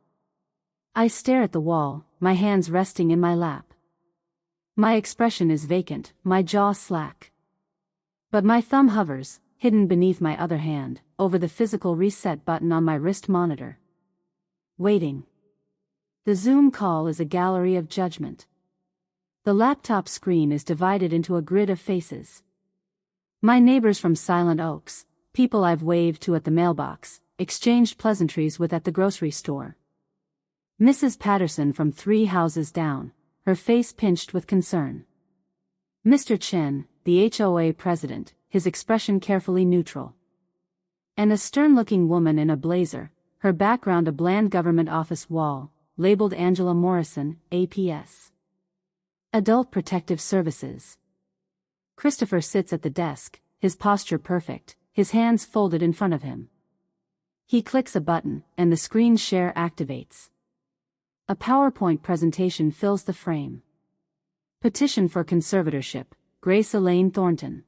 I stare at the wall, my hands resting in my lap. My expression is vacant, my jaw slack. But my thumb hovers, hidden beneath my other hand, over the physical reset button on my wrist monitor. Waiting. The Zoom call is a gallery of judgment. The laptop screen is divided into a grid of faces. My neighbors from Silent Oaks, people I've waved to at the mailbox, exchanged pleasantries with at the grocery store. Mrs. Patterson from 3 houses down, her face pinched with concern. Mr. Chen, the HOA president, his expression carefully neutral. And a stern-looking woman in a blazer, her background a bland government office wall, labeled Angela Morrison, APS. Adult Protective Services. Christopher sits at the desk, his posture perfect, his hands folded in front of him. He clicks a button, and the screen share activates. A PowerPoint presentation fills the frame. Petition for conservatorship, Grace Elaine Thornton.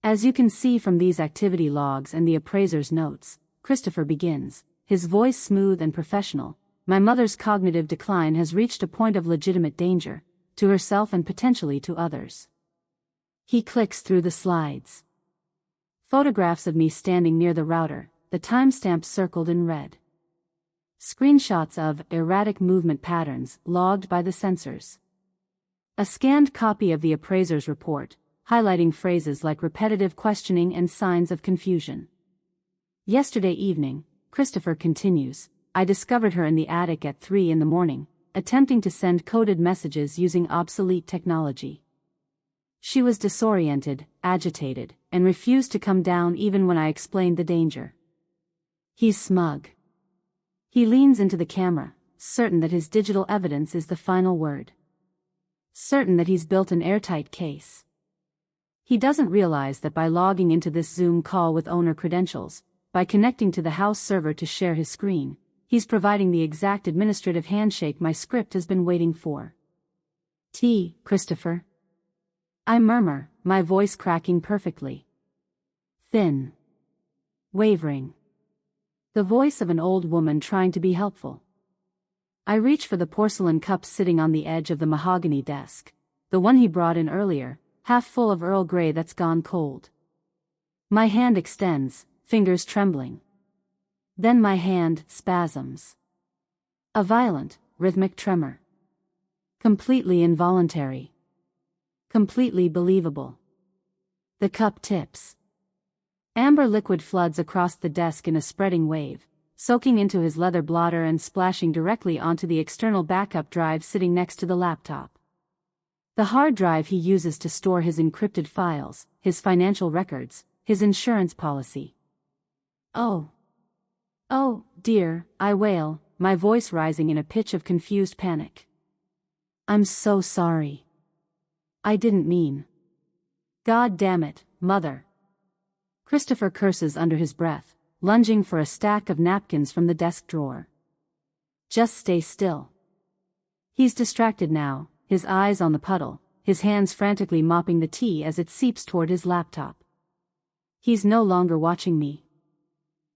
As you can see from these activity logs and the appraiser's notes, Christopher begins, his voice smooth and professional. My mother's cognitive decline has reached a point of legitimate danger, to herself and potentially to others. He clicks through the slides. Photographs of me standing near the router, the timestamp circled in red. Screenshots of erratic movement patterns logged by the sensors. A scanned copy of the appraiser's report, highlighting phrases like repetitive questioning and signs of confusion. Yesterday evening, Christopher continues, I discovered her in the attic at 3 in the morning, attempting to send coded messages using obsolete technology. She was disoriented, agitated, and refused to come down even when I explained the danger. He's smug. He leans into the camera, certain that his digital evidence is the final word. Certain that he's built an airtight case. He doesn't realize that by logging into this Zoom call with owner credentials, by connecting to the house server to share his screen, he's providing the exact administrative handshake my script has been waiting for. Christopher. I murmur, my voice cracking perfectly. Thin. Wavering. The voice of an old woman trying to be helpful. I reach for the porcelain cup sitting on the edge of the mahogany desk, the one he brought in earlier, half full of Earl Grey that's gone cold. My hand extends, fingers trembling. Then my hand spasms. A violent, rhythmic tremor. Completely involuntary. Completely believable. The cup tips. Amber liquid floods across the desk in a spreading wave, soaking into his leather blotter and splashing directly onto the external backup drive sitting next to the laptop. The hard drive he uses to store his encrypted files, his financial records, his insurance policy. Oh, dear, I wail, my voice rising in a pitch of confused panic. I'm so sorry. I didn't mean. God damn it, Mother. Christopher curses under his breath, lunging for a stack of napkins from the desk drawer. Just stay still. He's distracted now, his eyes on the puddle, his hands frantically mopping the tea as it seeps toward his laptop. He's no longer watching me.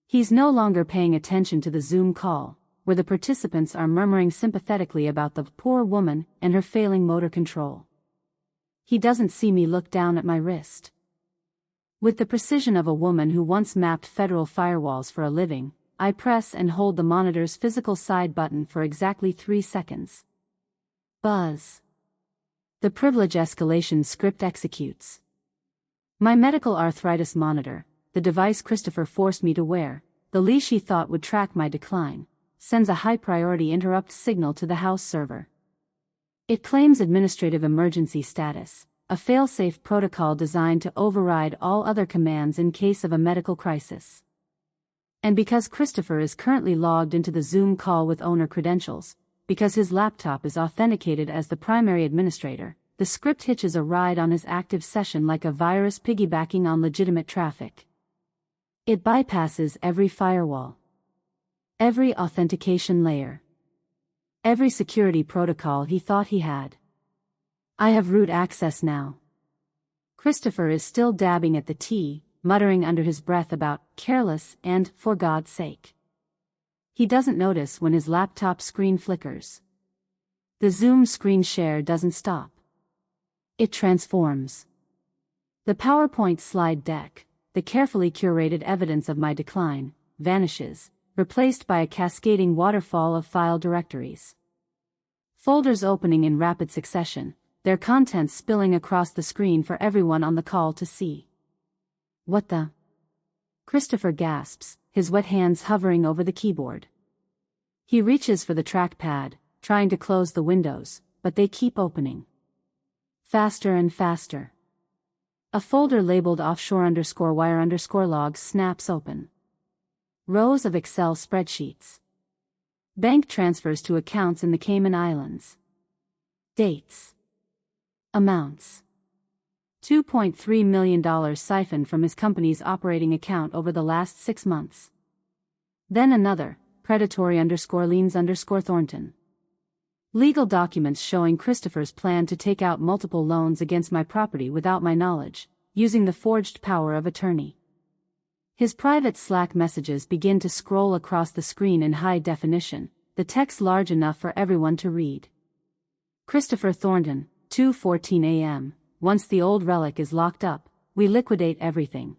He's no longer paying attention to the Zoom call, where the participants are murmuring sympathetically about the poor woman and her failing motor control. He doesn't see me look down at my wrist. With the precision of a woman who once mapped federal firewalls for a living, I press and hold the monitor's physical side button for exactly 3 seconds. Buzz. The privilege escalation script executes. My medical arthritis monitor, the device Christopher forced me to wear, the leash he thought would track my decline, sends a high-priority interrupt signal to the house server. It claims administrative emergency status, a fail-safe protocol designed to override all other commands in case of a medical crisis. And because Christopher is currently logged into the Zoom call with owner credentials, because his laptop is authenticated as the primary administrator, the script hitches a ride on his active session like a virus piggybacking on legitimate traffic. It bypasses every firewall, every authentication layer, every security protocol he thought he had. I have root access now. Christopher is still dabbing at the tea, muttering under his breath about careless and for God's sake. He doesn't notice when his laptop screen flickers. The Zoom screen share doesn't stop. It transforms. The PowerPoint slide deck, the carefully curated evidence of my decline, vanishes, replaced by a cascading waterfall of file directories. Folders opening in rapid succession, their contents spilling across the screen for everyone on the call to see. What the? Christopher gasps, his wet hands hovering over the keyboard. He reaches for the trackpad, trying to close the windows, but they keep opening. Faster and faster. A folder labeled offshore_wire_logs snaps open. Rows of Excel spreadsheets. Bank transfers to accounts in the Cayman Islands. Dates. Amounts. $2.3 million siphoned from his company's operating account over the last 6 months. Then another, predatory_liens_Thornton. Legal documents showing Christopher's plan to take out multiple loans against my property without my knowledge, using the forged power of attorney. His private Slack messages begin to scroll across the screen in high definition, the text large enough for everyone to read. Christopher Thornton, 2:14 a.m. Once the old relic is locked up, we liquidate everything.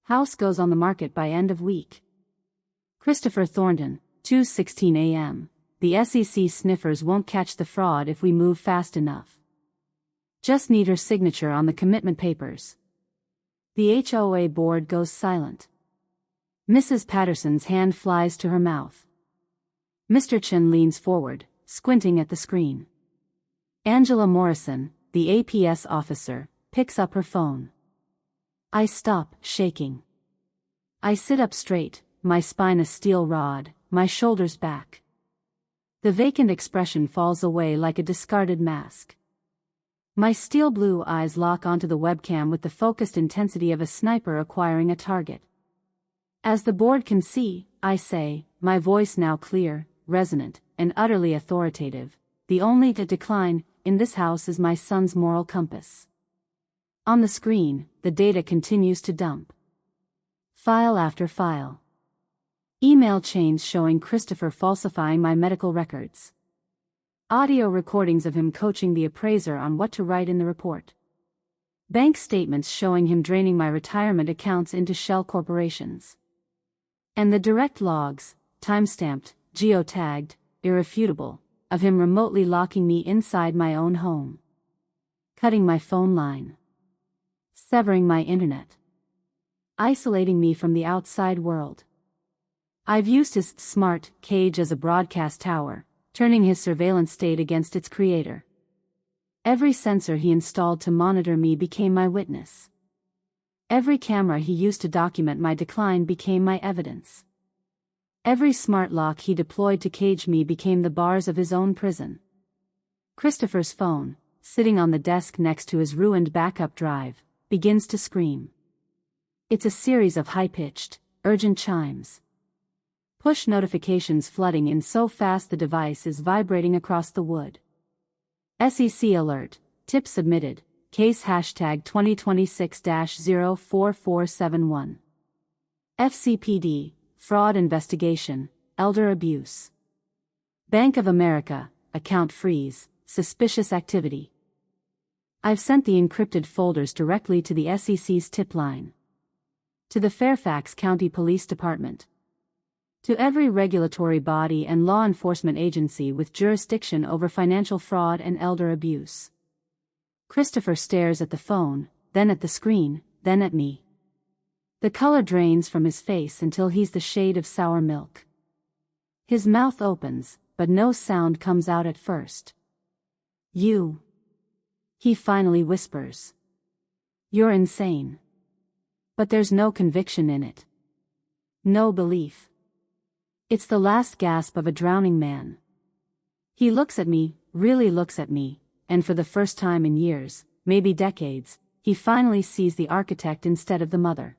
House goes on the market by end of week. Christopher Thornton, 2:16 a.m. The SEC sniffers won't catch the fraud if we move fast enough. Just need her signature on the commitment papers. The HOA board goes silent. Mrs. Patterson's hand flies to her mouth. Mr. Chen leans forward, squinting at the screen. Angela Morrison, the APS officer, picks up her phone. I stop, shaking. I sit up straight, my spine a steel rod, my shoulders back. The vacant expression falls away like a discarded mask. My steel blue eyes lock onto the webcam with the focused intensity of a sniper acquiring a target. As the board can see, I say, my voice now clear, resonant, and utterly authoritative, the only decline in this house is my son's moral compass. On the screen, the data continues to dump. File after file. Email chains showing Christopher falsifying my medical records. Audio recordings of him coaching the appraiser on what to write in the report. Bank statements showing him draining my retirement accounts into shell corporations. And the direct logs, timestamped, geotagged, irrefutable, of him remotely locking me inside my own home. Cutting my phone line. Severing my internet. Isolating me from the outside world. I've used his smart cage as a broadcast tower, turning his surveillance state against its creator. Every sensor he installed to monitor me became my witness. Every camera he used to document my decline became my evidence. Every smart lock he deployed to cage me became the bars of his own prison. Christopher's phone, sitting on the desk next to his ruined backup drive, begins to scream. It's a series of high-pitched, urgent chimes. Push notifications flooding in so fast the device is vibrating across the wood. SEC alert, tip submitted, case hashtag 2026-04471. FCPD, fraud investigation, elder abuse. Bank of America, account freeze, suspicious activity. I've sent the encrypted folders directly to the SEC's tip line. To the Fairfax County Police Department. To every regulatory body and law enforcement agency with jurisdiction over financial fraud and elder abuse. Christopher stares at the phone, then at the screen, then at me. The color drains from his face until he's the shade of sour milk. His mouth opens, but no sound comes out at first. You. He finally whispers. You're insane. But there's no conviction in it. No belief. It's the last gasp of a drowning man. He looks at me, really looks at me, and for the first time in years, maybe decades, he finally sees the architect instead of the mother.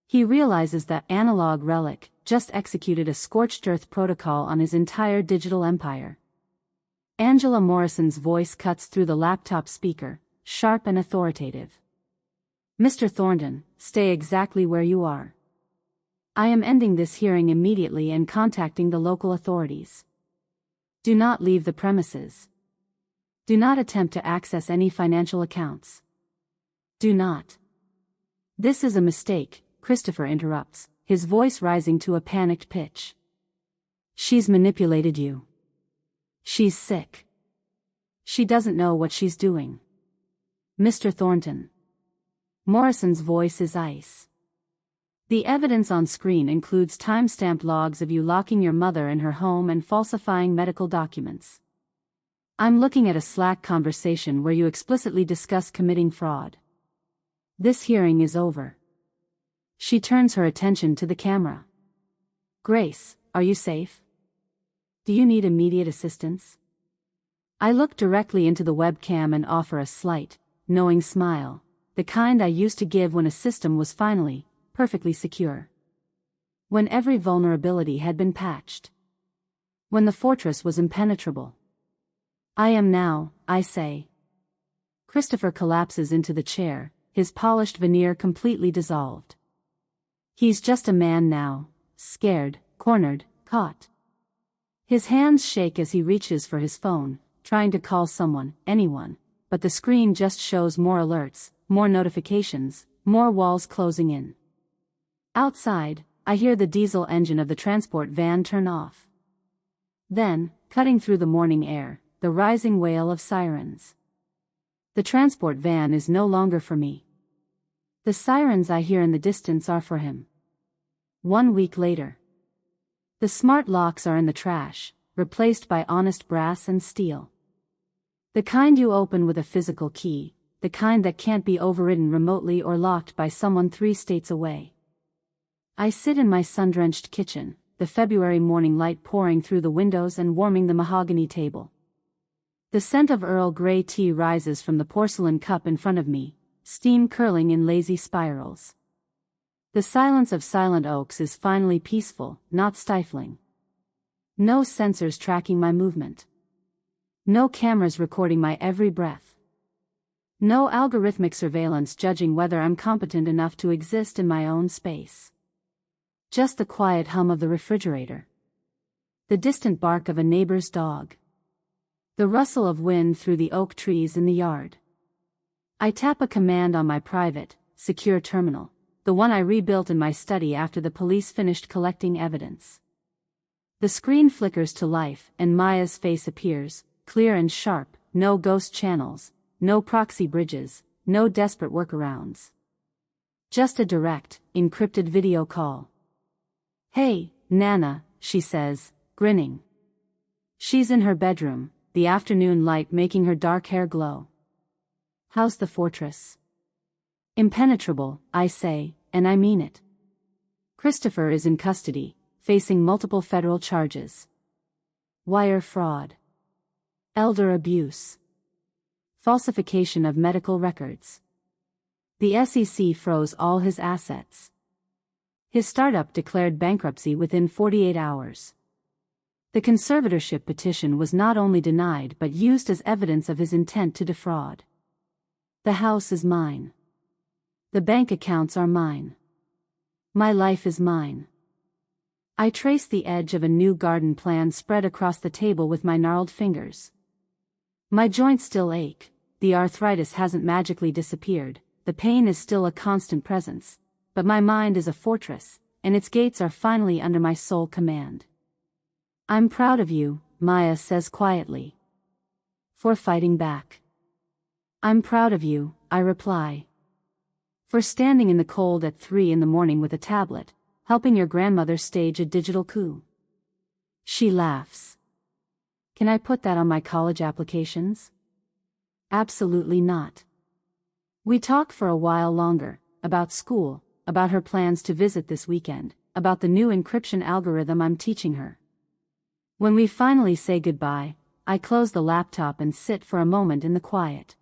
He realizes that analog relic just executed a scorched earth protocol on his entire digital empire. Angela Morrison's voice cuts through the laptop speaker, sharp and authoritative. Mr. Thornton, stay exactly where you are. I am ending this hearing immediately and contacting the local authorities. Do not leave the premises. Do not attempt to access any financial accounts. Do not. This is a mistake, Christopher interrupts, his voice rising to a panicked pitch. She's manipulated you. She's sick. She doesn't know what she's doing. Mr. Thornton. Morrison's voice is ice. The evidence on screen includes timestamped logs of you locking your mother in her home and falsifying medical documents. I'm looking at a Slack conversation where you explicitly discuss committing fraud. This hearing is over. She turns her attention to the camera. Grace, are you safe? Do you need immediate assistance? I look directly into the webcam and offer a slight, knowing smile, the kind I used to give when a system was finally perfectly secure. When every vulnerability had been patched. When the fortress was impenetrable. I am now, I say. Christopher collapses into the chair, his polished veneer completely dissolved. He's just a man now, scared, cornered, caught. His hands shake as he reaches for his phone, trying to call someone, anyone, but the screen just shows more alerts, more notifications, more walls closing in. Outside, I hear the diesel engine of the transport van turn off. Then, cutting through the morning air, the rising wail of sirens. The transport van is no longer for me. The sirens I hear in the distance are for him. 1 week later. The smart locks are in the trash, replaced by honest brass and steel. The kind you open with a physical key, the kind that can't be overridden remotely or locked by someone 3 states away. I sit in my sun-drenched kitchen, the February morning light pouring through the windows and warming the mahogany table. The scent of Earl Grey tea rises from the porcelain cup in front of me, steam curling in lazy spirals. The silence of Silent Oaks is finally peaceful, not stifling. No sensors tracking my movement. No cameras recording my every breath. No algorithmic surveillance judging whether I'm competent enough to exist in my own space. Just the quiet hum of the refrigerator. The distant bark of a neighbor's dog. The rustle of wind through the oak trees in the yard. I tap a command on my private, secure terminal, the one I rebuilt in my study after the police finished collecting evidence. The screen flickers to life and Maya's face appears, clear and sharp, no ghost channels, no proxy bridges, no desperate workarounds. Just a direct, encrypted video call. Hey, Nana, she says, grinning. She's in her bedroom, the afternoon light making her dark hair glow. How's the fortress? Impenetrable, I say, and I mean it. Christopher is in custody, facing multiple federal charges. Wire fraud. Elder abuse. Falsification of medical records. The SEC froze all his assets. His startup declared bankruptcy within 48 hours. The conservatorship petition was not only denied but used as evidence of his intent to defraud. The house is mine. The bank accounts are mine. My life is mine. I trace the edge of a new garden plan spread across the table with my gnarled fingers. My joints still ache, the arthritis hasn't magically disappeared, the pain is still a constant presence, but my mind is a fortress, and its gates are finally under my sole command. I'm proud of you, Maya says quietly. For fighting back. I'm proud of you, I reply. For standing in the cold at 3 a.m. with a tablet, helping your grandmother stage a digital coup. She laughs. Can I put that on my college applications? Absolutely not. We talk for a while longer, about school, about her plans to visit this weekend, about the new encryption algorithm I'm teaching her. When we finally say goodbye, I close the laptop and sit for a moment in the quiet.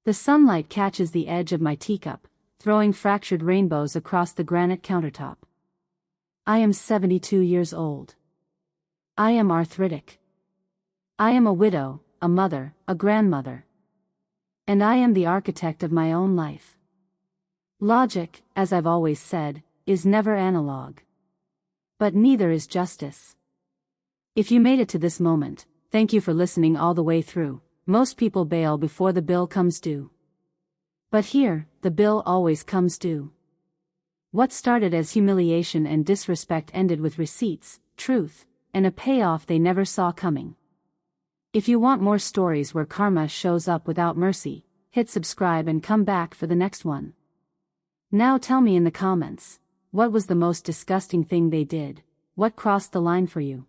The sunlight catches the edge of my teacup, throwing fractured rainbows across the granite countertop. I am 72 years old. I am arthritic. I am a widow, a mother, a grandmother. And I am the architect of my own life. Logic, as I've always said, is never analog. But neither is justice. If you made it to this moment, thank you for listening all the way through. Most people bail before the bill comes due. But here, the bill always comes due. What started as humiliation and disrespect ended with receipts, truth, and a payoff they never saw coming. If you want more stories where karma shows up without mercy, hit subscribe and come back for the next one. Now tell me in the comments, what was the most disgusting thing they did? What crossed the line for you?